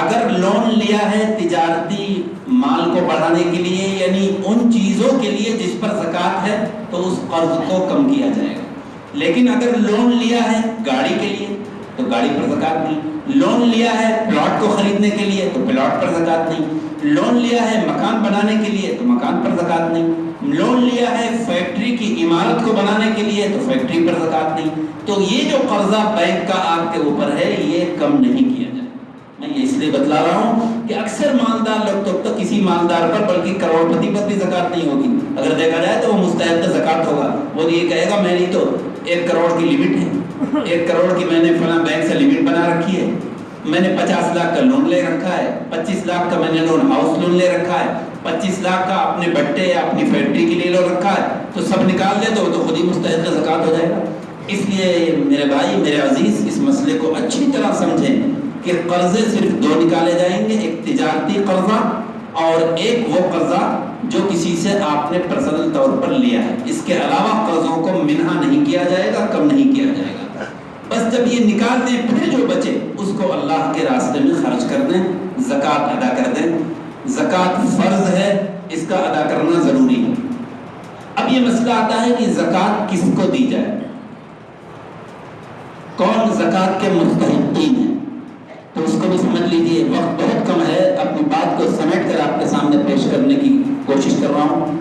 اگر لون لیا ہے تجارتی مال کو بڑھانے کے لیے، یعنی ان چیزوں کے لیے جس پر زکوٰۃ ہے، تو اس قرض کو کم کیا جائے گا۔ لیکن اگر لون لیا ہے گاڑی کے لیے تو گاڑی پر زکوٰۃ نہیں، لون لیا ہے پلاٹ کو خریدنے کے لیے تو پلاٹ پر زکوٰۃ نہیں، لون لیا ہے مکان بنانے کے لیے تو مکان پر زکوٰۃ نہیں، لون لیا ہے فیکٹری کی عمارت کو بنانے کے لیے تو فیکٹری پر زکوٰۃ نہیں۔ تو یہ جو قرضہ بینک کا آپ کے اوپر ہے، یہ کم نہیں کیا جائے، میں یہ اس لیے بتلا رہا ہوں کہ اکثر مالدار لوگ تو کسی مالدار پر بلکہ کروڑ پتی پر بھی زکوٰۃ نہیں ہوگی، اگر دیکھا جائے تو وہ مستحق زکوٰۃ ہوگا، وہ یہ کہے گا میری تو 1 کروڑ کی لمٹ ہے، 1 کروڑ کی میں نے فلاں بینک سے لمٹ بنا رکھی ہے، میں نے 50 لاکھ کا لون لے رکھا ہے، 25 لاکھ کا میں نے لون ہاؤس لون لے رکھا ہے، 25 لاکھ کا اپنے بٹے یا اپنی فیکٹری کے لیے لون رکھا ہے، تو سب نکال دے تو وہ تو خود ہی مستحق زکوٰۃ ہو جائے گا۔ اس لیے میرے بھائی میرے عزیز اس مسئلے کو اچھی طرح سمجھیں کہ قرضے صرف 2 نکالے جائیں گے، ایک تجارتی قرضہ اور ایک وہ قرضہ جو کسی سے آپ نے پرسنل طور پر لیا ہے، اس کے علاوہ قرضوں کو منہا نہیں کیا جائے گا، کم نہیں کیا جائے گا۔ بس جب یہ نکال دیں پھر جو بچے اس کو اللہ کے راستے میں خرچ کر دیں، زکوٰۃ ادا کر دیں۔ زکوٰۃ فرض ہے، اس کا ادا کرنا ضروری ہے۔ اب یہ مسئلہ آتا ہے کہ زکوٰۃ کس کو دی جائے، کون زکوٰۃ کے مستحقین ہیں، تو اس کو بھی سمجھ لیجیے۔ وقت بہت کم ہے، اپنی بات کو سمیٹ کر آپ کے سامنے پیش کرنے کی کوشش کر رہا ہوں۔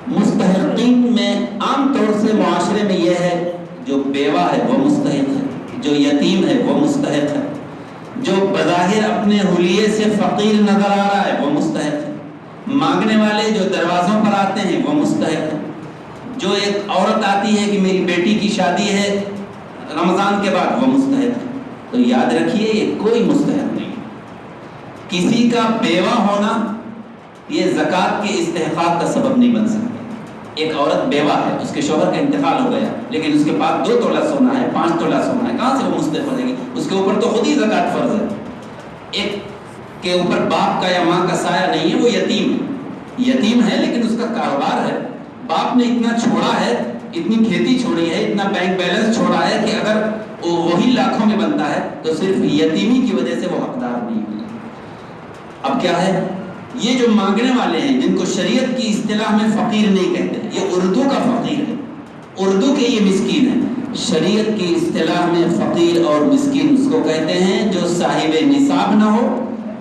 مستحقین میں عام طور سے معاشرے میں یہ ہے، جو بیوہ ہے وہ مستحق ہے، جو یتیم ہے وہ مستحق ہے، جو بظاہر اپنے حلیے سے فقیر نظر آ رہا ہے وہ مستحق ہے، مانگنے والے جو دروازوں پر آتے ہیں وہ مستحق ہے، جو ایک عورت آتی ہے کہ میری بیٹی کی شادی ہے رمضان کے بعد وہ مستحق ہے۔ تو یاد رکھیے یہ کوئی مستحق نہیں، کسی کا بیوہ ہونا یہ زکوٰۃ کے استحقاق کا سبب نہیں بن سکتا۔ ایک عورت بیوہ ہے، اس کے شوہر کا انتقال ہو گیا لیکن اس کے پاس 2 تولہ سونا ہے، 5 تولہ سونا ہے، کہاں سے وہ مستحق ہو جائے گی؟ اس کے اوپر تو خود ہی زکوٰۃ فرض ہے۔ ایک کے اوپر باپ کا یا ماں کا سایہ نہیں ہے، وہ یتیم ہے لیکن اس کا کاروبار ہے، باپ نے اتنا چھوڑا ہے، اتنی کھیتی چھوڑی ہے، اتنا بینک بیلنس چھوڑا ہے کہ اگر وہی لاکھوں میں بنتا ہے تو صرف یتیمی کی وجہ سے وہ حقدار نہیں ہوگا۔ اب کیا ہے، یہ جو مانگنے والے ہیں جن کو شریعت کی اصطلاح میں فقیر نہیں کہتے، یہ اردو کا فقیر ہے، اردو کے یہ مسکین ہے۔ شریعت کی اصطلاح میں فقیر اور مسکین اس کو کہتے ہیں جو صاحب نصاب نہ ہو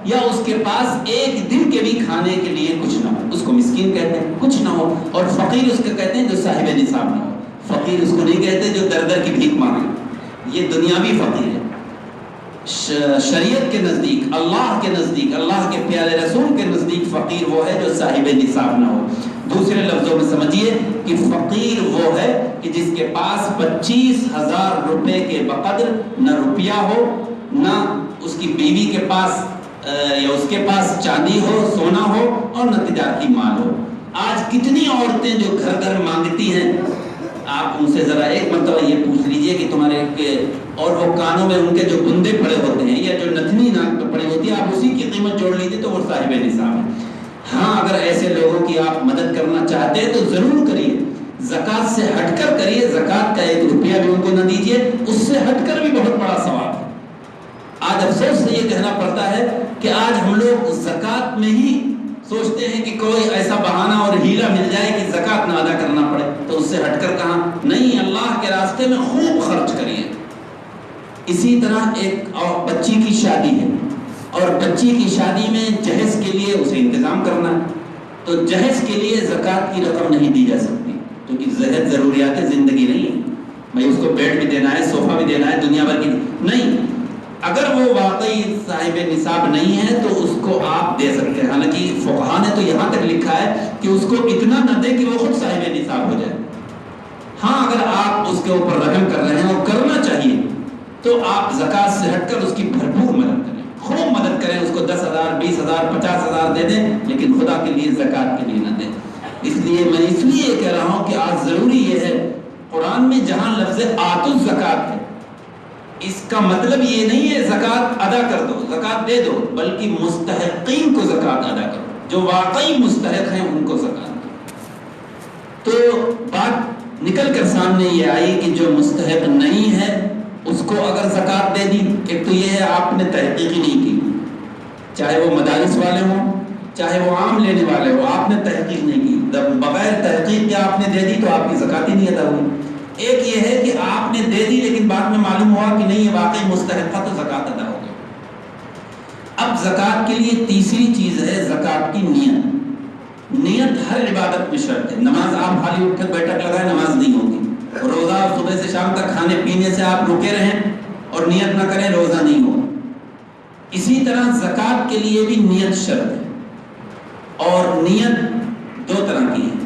یا اس کے پاس ایک دن کے بھی کھانے کے لیے کچھ نہ ہو، اس کو مسکین کہتے ہیں، کچھ نہ ہو۔ اور فقیر اس کو کہتے ہیں جو صاحب نصاب نہ ہو۔ فقیر اس کو نہیں کہتے جو در در کی بھیک مانگے، یہ دنیاوی فقیر ہے۔ شریعت کے نزدیک، اللہ کے نزدیک، اللہ کے پیارے رسول کے نزدیک فقیر وہ ہے جو صاحب نصاب نہ ہو۔ دوسرے لفظوں میں سمجھیے کہ فقیر وہ ہے کہ جس کے پاس 25,000 روپے کے بقدر نہ روپیہ ہو، نہ اس کی بیوی کے پاس یا اس کے پاس چاندی ہو، سونا ہو، اور نہ تجارتی مال ہو۔ آج کتنی عورتیں جو گھر گھر مانگتی ہیں، آپ ان سے ذرا ایک مرتبہ یہ پوچھ لیجئے کہ تمہارے اور وہ کانوں میں ان کے جو بندے پڑے ہوتے ہیں یا جو نتنی ناک پہ پڑی ہوتی ہے، آپ اسی کی قیمت جوڑ لیجئے تو وہ صاحب نصاب ہے۔ ہاں، اگر ایسے لوگوں کی آپ مدد کرنا چاہتے ہیں تو ضرور کریے، زکوٰۃ سے ہٹ کر کریے، زکوٰۃ کا 1 روپیہ بھی ان کو نہ دیجیے، اس سے ہٹ کر بھی بہت بڑا ثواب ہے۔ آج افسوس سے یہ کہنا پڑتا ہے کہ آج ہم لوگ زکوٰۃ میں ہی سوچتے ہیں کہ کوئی ایسا بہانہ اور ہیلا مل جائے کہ زکوٰۃ نہ ادا کرنا پڑے، تو اس سے ہٹ کر کہاں؟ نہیں، اللہ کے راستے میں خوب خرچ کریے۔ اسی طرح ایک اور بچی کی شادی ہے اور بچی کی شادی میں جہیز کے لیے اسے انتظام کرنا ہے، تو جہیز کے لیے زکوٰۃ کی رقم نہیں دی جا سکتی کیونکہ زہد ضروریات زندگی نہیں ہے، بھائی اس کو بیڈ بھی دینا ہے، صوفہ بھی دینا ہے، دنیا بھر کی نہیں۔ اگر وہ واقعی صاحب نصاب نہیں ہے تو اس کو آپ دے سکتے ہیں، حالانکہ فقہا نے تو یہاں تک لکھا ہے کہ اس کو اتنا نہ دے کہ وہ خود صاحب نصاب ہو جائے۔ ہاں، اگر آپ اس کے اوپر رحم کر رہے ہیں اور کرنا چاہیے تو آپ زکوٰۃ سے ہٹ کر اس کی بھرپور مدد کریں، خوب مدد کریں، اس کو 10,000 20,000 50,000 دے دیں، لیکن خدا کے لیے زکوٰۃ کے لیے نہ دیں۔ اس لیے میں یہ کہہ رہا ہوں کہ آج ضروری یہ ہے، قرآن میں جہاں لفظ آتوا الزکوٰۃ ہے، اس کا مطلب یہ نہیں ہے زکوٰۃ ادا کر دو، زکوٰۃ دے دو، بلکہ مستحقین کو زکوٰۃ ادا کرو، جو واقعی مستحق ہیں ان کو زکوٰۃ دو۔ تو بات نکل کر سامنے یہ آئی کہ جو مستحق نہیں ہے اس کو اگر زکوٰۃ دے دی، ایک تو یہ ہے آپ نے تحقیق ہی نہیں کی، چاہے وہ مدارس والے ہوں چاہے وہ عام لینے والے ہوں، آپ نے تحقیق نہیں کی، بغیر تحقیق کے آپ نے دے دی تو آپ کی زکوٰۃ ہی نہیں ادا ہوئی۔ ایک یہ ہے کہ آپ نے دے دی لیکن بعد میں معلوم ہوا کہ نہیں یہ واقعی مستحق تھا تو زکوٰۃ ادا ہو گئی۔ اب زکوٰۃ کے لیے تیسری چیز ہے زکوٰۃ کی نیت۔ نیت ہر عبادت میں شرط ہے۔ نماز آپ خالی اٹھ کر بیٹھک لگائیں، نماز نہیں ہوگی۔ روزہ صبح سے شام تک کھانے پینے سے آپ رکے رہیں اور نیت نہ کریں، روزہ نہیں ہوگا۔ اسی طرح زکوٰۃ کے لیے بھی نیت شرط ہے، اور نیت دو طرح کی ہے۔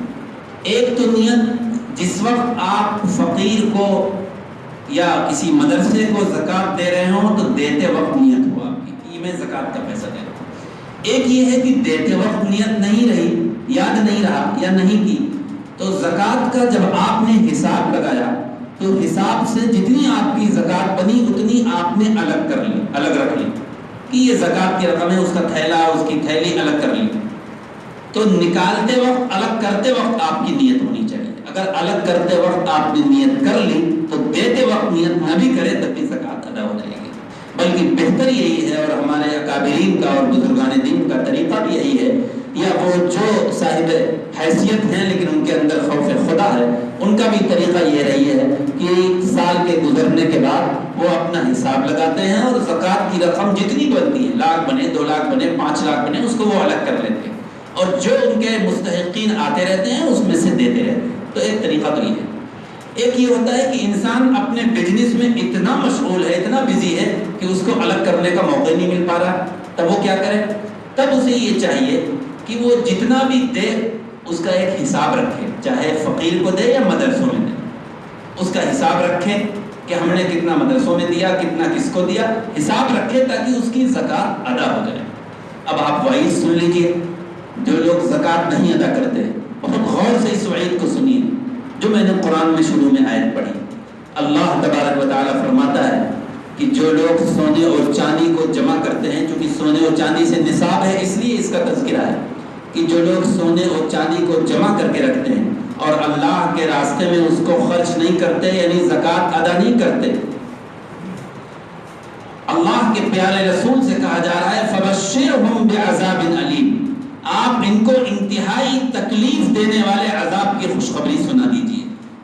ایک تو نیت جس وقت آپ فقیر کو یا کسی مدرسے کو زکوٰۃ دے رہے ہوں تو دیتے وقت نیت ہو آپ کی کہ یہ میں زکوٰۃ کا پیسہ دے رہا ہوں۔ ایک یہ ہے کہ دیتے وقت نیت نہیں رہی، یاد نہیں رہا یا نہیں کی، تو زکوٰۃ کا جب آپ نے حساب لگایا تو حساب سے جتنی آپ کی زکوٰۃ بنی اتنی آپ نے الگ کر لی، الگ رکھ لی کہ یہ زکوٰۃ کی رقم ہے، اس کا تھیلا اس کی تھیلی الگ کر لی۔ تو نکالتے وقت الگ کرتے وقت آپ کی نیت ہونی چاہیے۔ اگر الگ کرتے وقت آپ نے نیت کر لی تو دیتے وقت نیت نہ بھی کرے تب بھی زکوٰۃ ادا ہو جائے گی۔ بلکہ بہتر یہی ہے، اور ہمارے اکابرین کا اور بزرگان دین کا طریقہ بھی یہی ہے، یا وہ جو صاحب حیثیت ہیں لیکن ان کے اندر خوف خدا ہے، ان کا بھی طریقہ یہ رہی ہے کہ سال کے گزرنے کے بعد وہ اپنا حساب لگاتے ہیں اور زکوٰۃ کی رقم جتنی بنتی ہے، لاکھ بنے، 2 لاکھ بنے، 5 لاکھ بنے، اس کو وہ الگ کر لیتے ہیں، اور جو ان کے مستحقین آتے رہتے ہیں اس میں سے دیتے رہتے ہیں۔ تو ایک طریقہ تو یہ ہے۔ ایک یہ ہوتا ہے کہ انسان اپنے بزنس میں اتنا مشغول ہے، اتنا بزی ہے کہ اس کو الگ کرنے کا موقع نہیں مل پا رہا، تب وہ کیا کرے؟ تب اسے یہ چاہیے کہ وہ جتنا بھی دے اس کا ایک حساب رکھے، چاہے فقیر کو دے یا مدرسوں میں دے، اس کا حساب رکھے کہ ہم نے کتنا مدرسوں میں دیا، کتنا کس کو دیا، حساب رکھے تاکہ اس کی زکوٰۃ ادا ہو جائے۔ اب آپ وعید سن لیجئے، جو لوگ زکوٰۃ نہیں ادا کرتے، بہت غور سے اس وعید کو سنیے جو میں نے قرآن میں شروع میں آیت پڑھی۔ اللہ تبارک و تعالیٰ فرماتا ہے کہ جو لوگ سونے اور چاندی کو جمع کرتے ہیں، چونکہ سونے اور چاندی سے نصاب ہے اس لیے اس کا تذکرہ ہے، کہ جو لوگ سونے اور چاندی کو جمع کر کے رکھتے ہیں اور اللہ کے راستے میں اس کو خرچ نہیں کرتے، یعنی زکوٰۃ ادا نہیں کرتے، اللہ کے پیارے رسول سے کہا جا رہا ہے فَبَشِّرْهُمْ بِعَذَابٍ أَلِيمٍ، آپ ان کو انتہائی تکلیف دینے والے عذاب کی خوشخبری سنا دیجیے۔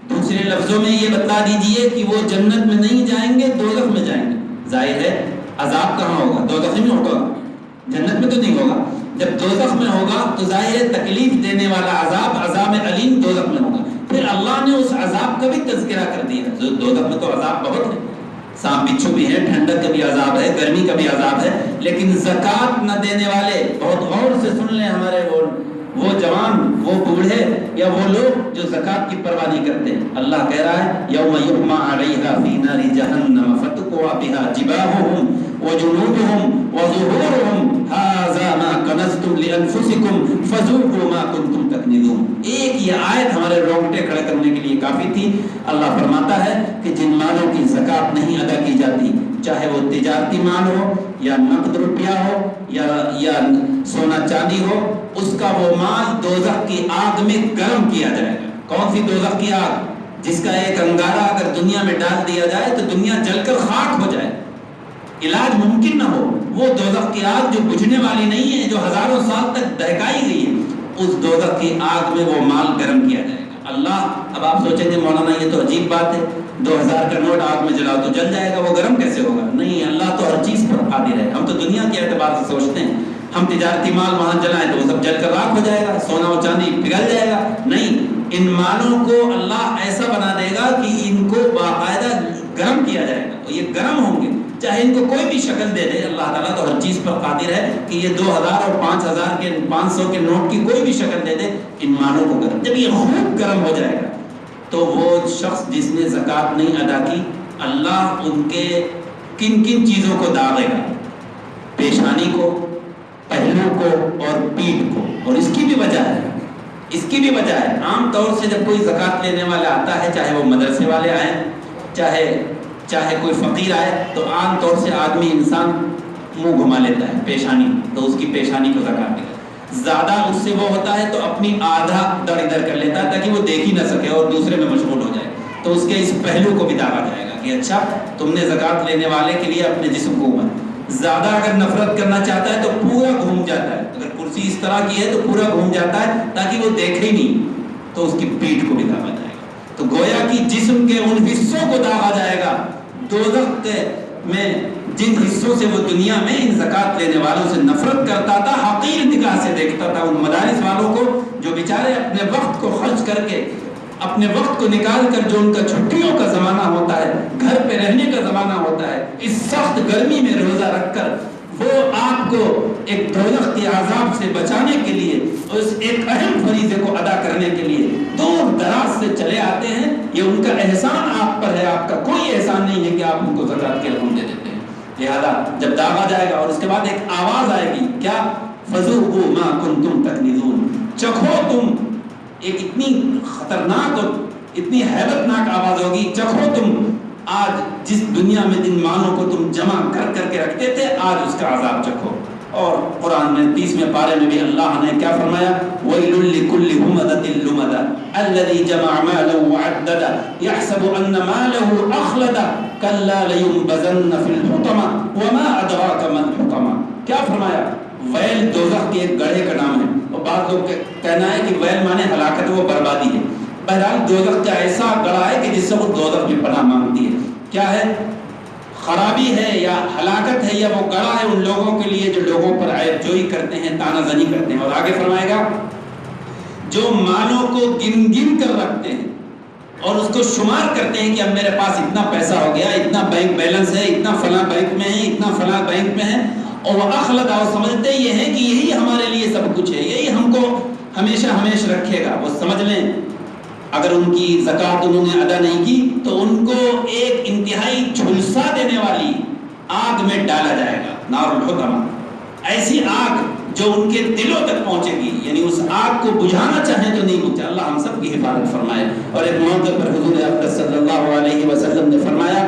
دوسرے لفظوں میں یہ بتا دیجیے کہ وہ جنت میں نہیں جائیں گے، دوزخ میں جائیں گے۔ ظاہر ہے عذاب کہاں ہوگا؟ دوزخ میں ہوگا، جنت میں تو نہیں ہوگا۔ جب دوزخ میں ہوگا تو ظاہر ہے تکلیف دینے والا عذاب، عذاب علیم دوزخ میں ہوگا۔ پھر اللہ نے اس عذاب کا بھی تذکرہ کر دیا۔ دوزخ میں تو عذاب بہت ہے، سانپ بچھو بھی ہے، ٹھنڈک کا بھی عذاب ہے، گرمی کا بھی عذاب ہے، لیکن زکوٰۃ نہ دینے والے، بہت غور سے سن لیں ہمارے وہ جوان، وہ بوڑھے یا وہ لوگ جو زکوٰۃ کی پرواہ نہیں کرتے، اللہ کہہ رہا ہے یوم یحمى علیہا فی نار جہنم فتقوی بہا جباہہم وجنوبہم وظہورہم ھذا ما کنزتم لانفسکم فذوقوا ما کنتم تکنزون۔ ایک یہ آیت ہمارے رونگٹے کھڑے کرنے کے لیے کافی تھی۔ اللہ فرماتا ہے کہ جن مالوں کی زکوٰۃ نہیں ادا کی جاتی، چاہے وہ تجارتی مال ہو یا نقد روپیہ ہو یا سونا چاندی ہو، اس کا وہ مال دوزخ کی آگ میں گرم کیا جائے گا۔ کون سی دوزخ کی آگ؟ جس کا ایک انگارہ اگر دنیا میں ڈال دیا جائے تو دنیا جل کر خاک ہو جائے، علاج ممکن نہ ہو۔ وہ دوزخ کی آگ جو بجھنے والی نہیں ہے، جو ہزاروں سال تک دہکائی گئی ہے، اس دوزخ کی آگ میں وہ مال گرم کیا جائے گا۔ اللہ، اب آپ سوچیں گے مولانا یہ تو عجیب بات ہے، 2000 کا نوٹ آگ میں جلاؤ تو جل جائے گا، وہ گرم کیسے ہوگا؟ نہیں، اللہ تو ہر چیز پر قادر ہے۔ ہم تو دنیا کے اعتبار سے سوچتے ہیں، ہم تجارتی مال وہاں جلائیں تو وہ سب جل کر راکھ ہو جائے گا، سونا اور چاندی پگھل جائے گا۔ نہیں، ان مالوں کو اللہ ایسا بنا دے گا کہ ان کو باقاعدہ گرم کیا جائے گا، یہ گرم ہوں گے، چاہے ان کو کوئی بھی شکل دے دے۔ اللہ تعالیٰ تو ہر چیز پر قادر ہے کہ یہ 2000 اور 5000 کے 500 کے نوٹ کی کوئی بھی شکل دے دے، ان مالوں کو گرم، جب یہ خوب گرم ہو جائے گا تو وہ شخص جس نے زکوٰۃ نہیں ادا کی، اللہ ان کے کن کن چیزوں کو داغے گا؟ پیشانی کو، پہلو کو اور پیٹھ کو۔ اور اس کی بھی وجہ ہے، اس کی بھی وجہ ہے۔ عام طور سے جب کوئی زکوٰۃ لینے والا آتا ہے، چاہے وہ مدرسے والے آئیں، چاہے کوئی فقیر آئے، تو عام طور سے آدمی انسان منہ گھما لیتا ہے پیشانی، تو اس کی پیشانی کو زکوٰۃ دے گا۔ زیادہ اس سے وہ ہوتا ہے تو اپنی آدھا دڑ ادھر کر لیتا ہے تاکہ وہ دیکھ ہی نہ سکے اور دوسرے میں مشغول ہو جائے، تو اس کے اس پہلو کو بھی داغا جائے گا کہ اچھا تم نے زکوٰۃ لینے والے کے لیے اپنے جسم کو گھوما۔ زیادہ اگر نفرت کرنا چاہتا ہے تو پورا گھوم جاتا ہے، اگر کرسی اس طرح کی ہے تو پورا گھوم جاتا ہے تاکہ وہ دیکھے ہی نہیں، تو اس کی پیٹھ کو بھی داغا جائے گا۔ تو گویا کہ جسم کے ان حصوں کو داغا جائے گا دوزخ میں جن حصوں سے وہ دنیا میں ان زکوٰۃ لینے والوں سے نفرت کرتا تھا، حقیر نگاہ سے دیکھتا تھا، ان مدارس والوں کو جو بیچارے اپنے وقت کو خرچ کر کے، اپنے وقت کو نکال کر، جو ان کا چھٹیوں کا زمانہ ہوتا ہے، گھر پہ رہنے کا زمانہ ہوتا ہے، اس سخت گرمی میں روزہ رکھ کر وہ آپ کو ایک دوزخ کے عذاب سے بچانے کے لیے اس ایک اہم فریضے کو ادا کرنے کے لیے دور دراز سے چلے آتے ہیں. یہ ان کا احسان آپ پر ہے, آپ کا کوئی احسان نہیں ہے کہ آپ ان کو زکوٰۃ کے رقم دے دیتے ہیں. لہذا جب داغا جائے گا اور اس کے بعد ایک آواز آئے گی, کیا؟ فذوقوا ما کنتم تکنزون, چکھو تم. ایک اتنی خطرناک اور اتنی حیرت ناک آواز ہوگی, چکھو تم آج جس دنیا میں جن مالوں کو تم جمع کر کر کے رکھتے تھے, آج اس کا عذاب چکھو. اور قرآن میں 30ویں پارے میں بھی اللہ نے کیا فرمایا؟ وَيْلٌ لِكُلِّ هُمَزَةٍ لُمَزَةٍ الَّذِي جَمَعَ مَالًا وَعَدَّدَهُ يَحْسَبُ أَنَّ مَالَهُ أَخْلَدَهُ كَلَّا لَيُنبَذَنَّ فِي الْحُطَمَةِ وَمَا أَدْرَاكَ مَا الْحُطَمَةُ. کیا فرمایا؟ ویل دوزخ کے ایک گڑھے کا نام ہے, اور بعض لوگ کہنا ہے کہ ویل مانے ہلاکت و بربادی ہے. بہرحال دوزخ کا ایسا گڑھا ہے کہ جس سے وہ دوزخ میں پناہ مانگتی ہے. کیا ہے؟ خرابی ہے یا ہلاکت ہے, یا وہ گڑھا ہے ان لوگوں کے لیے جو لوگوں پر عیب جوئی کرتے ہیں, تانا زنی کرتے ہیں. اور آگے فرمائے گا, جو مالوں کو گن گن کر رکھتے ہیں اور اس کو شمار کرتے ہیں کہ اب میرے پاس اتنا پیسہ ہو گیا, اتنا بینک بیلنس ہے, اتنا فلاں بینک میں ہے, اتنا فلاں بینک میں ہے, اور وہ اخلد اور سمجھتے یہ ہیں کہ یہی ہمارے لیے سب کچھ ہے, یہی ہم کو ہمیشہ ہمیشہ رکھے گا. وہ سمجھ لیں اگر ان کی زکوٰۃ انہوں نے ادا نہیں کی تو ان کو ایک انتہائی جھلسا دینے والی آگ میں ڈالا جائے گا, نار الحطمہ. ایسی آگ جو ان کے دلوں تک پہنچے گی, یعنی اس آگ کو بجھانا چاہیں تو نہیں بجھا. اللہ ہم سب کی حفاظت فرمائے. اور ایک موقع پر حضور اقدس صلی اللہ علیہ وسلم نے فرمایا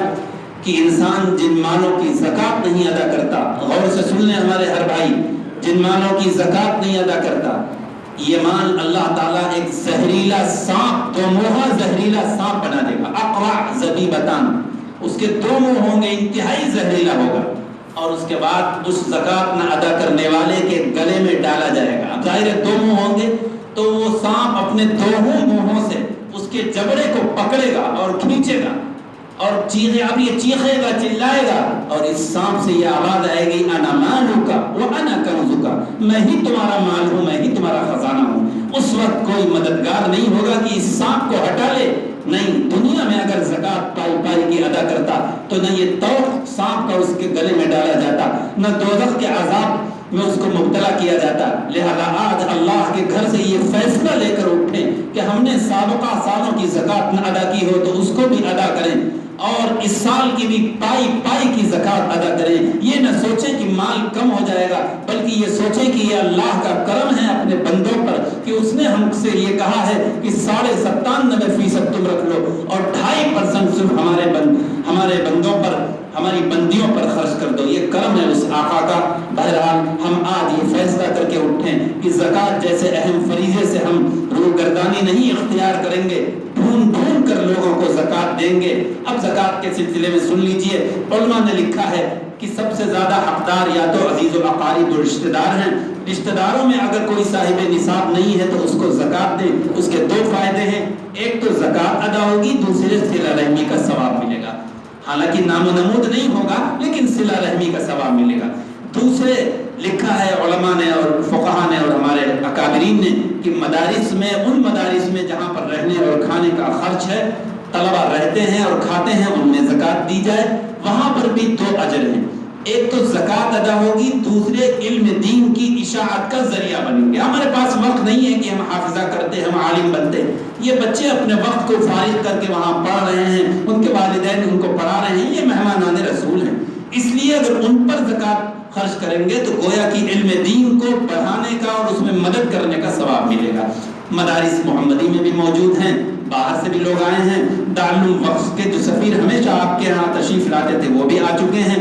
کہ انسان جن مالوں کی زکوٰۃ نہیں ادا کرتا, غور سے سن لیں ہمارے ہر بھائی, جن مالوں کی زکوٰۃ نہیں ادا کرتا, یہ مال اللہ تعالیٰ ایک زہریلا سانپ, 2 منہا زہریلا سانپ بنا دے گا. اقرع ذبیبتان, اس کے 2 منہ ہوں گے, انتہائی زہریلا ہوگا, اور اس کے بعد اس زکوٰۃ نہ ادا کرنے والے کے گلے میں ڈالا جائے گا. اب ظاہر ہے 2 منہ ہوں گے تو وہ سانپ اپنے 2 منہوں سے اس کے جبڑے کو پکڑے گا اور کھینچے گا اور چیخے, اب یہ چیخے گا, چلائے گا, اور اس سانپ سے یہ آواز آئے گی, انا مالک وانا کنزک, میں ہی تمہارا مال ہوں, میں ہی تمہارا خزانہ ہوں. اس وقت کوئی مددگار نہیں ہوگا کہ اس سانپ کو ہٹا لے. نہیں, دنیا میں اگر زکوٰۃ پائی پائی کی ادا کرتا تو نہ یہ توق سانپ کا اس کے گلے میں ڈالا جاتا, نہ دوزخ کے عذاب میں اس کو مبتلا کیا جاتا. لہذا آج اللہ کے گھر سے یہ فیصلہ لے کر اٹھیں کہ ہم نے سابقہ سالوں کی زکوٰۃ نہ ادا کی ہو تو اس کو بھی ادا کریں, اور اس سال کی بھی پائی پائی کی زکوٰۃ ادا کریں. یہ نہ سوچیں کہ مال کم ہو جائے گا, بلکہ یہ سوچیں کہ یہ اللہ کا کرم ہے اپنے بندوں پر کہ اس نے ہم سے یہ کہا ہے کہ 97.5% تم رکھ لو اور 2.5% صرف ہمارے بندوں پر, ہماری بندیوں پر خرچ کر دو. یہ کرم ہے اس آقا کا. بہرحال ہم آج یہ فیصلہ کر کے اٹھیں کہ زکوٰۃ جیسے اہم فریضے سے ہم روگردانی نہیں اختیار کریں گے, ڈھونڈ ڈھونڈ کر لوگوں کو زکوٰۃ دیں گے. اب زکوٰۃ کے سلسلے میں سن لیجئے, علماء نے لکھا ہے کہ سب سے زیادہ حقدار یا تو عزیز و اقارب و رشتہ دار ہیں. رشتہ داروں میں اگر کوئی صاحب نصاب نہیں ہے تو اس کو زکوٰۃ دیں. اس کے 2 فائدے ہیں, ایک تو زکوٰۃ ادا ہوگی, دوسرے صلہ رحمی کا ثواب ملے گا. حالانکہ نام و نمود نہیں ہوگا لیکن صلہ رحمی کا ثواب ملے گا. دوسرے لکھا ہے علماء نے اور فقہاء نے اور ہمارے اکابرین نے کہ مدارس میں, ان مدارس میں جہاں پر رہنے اور کھانے کا خرچ ہے, طلبہ رہتے ہیں اور کھاتے ہیں, ان میں زکوٰۃ دی جائے. وہاں پر بھی 2 اجر ہیں, ایک تو زکوٰۃ ادا ہوگی, دوسرے علم دین کی اشاعت کا ذریعہ بنیں گے. ہمارے پاس وقت نہیں ہے کہ ہم حافظہ کرتے, ہم عالم بنتے. یہ بچے اپنے وقت کو فارغ کر کے وہاں پڑھ رہے ہیں, ان کے والدین ان کو پڑھا رہے ہیں, یہ مہمانان رسول ہیں. اس لیے اگر ان پر زکوٰۃ خرچ کریں گے تو گویا کہ علم دین کو بڑھانے کا اور اس میں مدد کرنے کا ثواب ملے گا. مدارس محمدی میں بھی موجود ہیں, باہر سے بھی لوگ آئے ہیں. دارالعلوم وقف کے جو سفیر ہمیشہ آپ کے یہاں تشریف لاتے تھے وہ بھی آ چکے ہیں.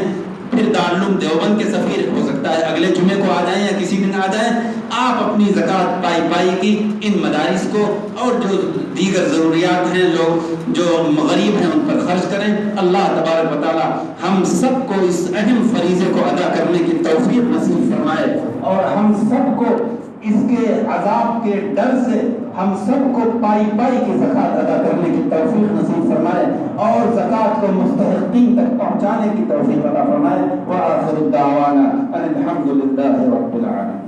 پھر دارالعلوم دیوبند کے سفیر ہو سکتا ہے اگلے جمعے کو آ جائیں یا کسی دن آ جائیں. آپ اپنی زکوٰۃ پائی پائی کی ان مدارس کو اور جو دیگر ضروریات ہیں, لوگ جو غریب ہیں ان پر خرچ کریں. اللہ تبارک و تعالی ہم سب کو اس اہم فریضے کو ادا کرنے کی توفیق نصیب فرمائے, اور ہم سب کو اس کے عذاب کے ڈر سے ہم سب کو پائی پائی کی زکوٰۃ ادا کرنے کی توفیق نصیب فرمائے, اور زکوٰۃ کو مستحقین تک پہنچانے کی توفیق عطا فرمائے. وآخر الدعوانا ان الحمد للہ رب العالمین.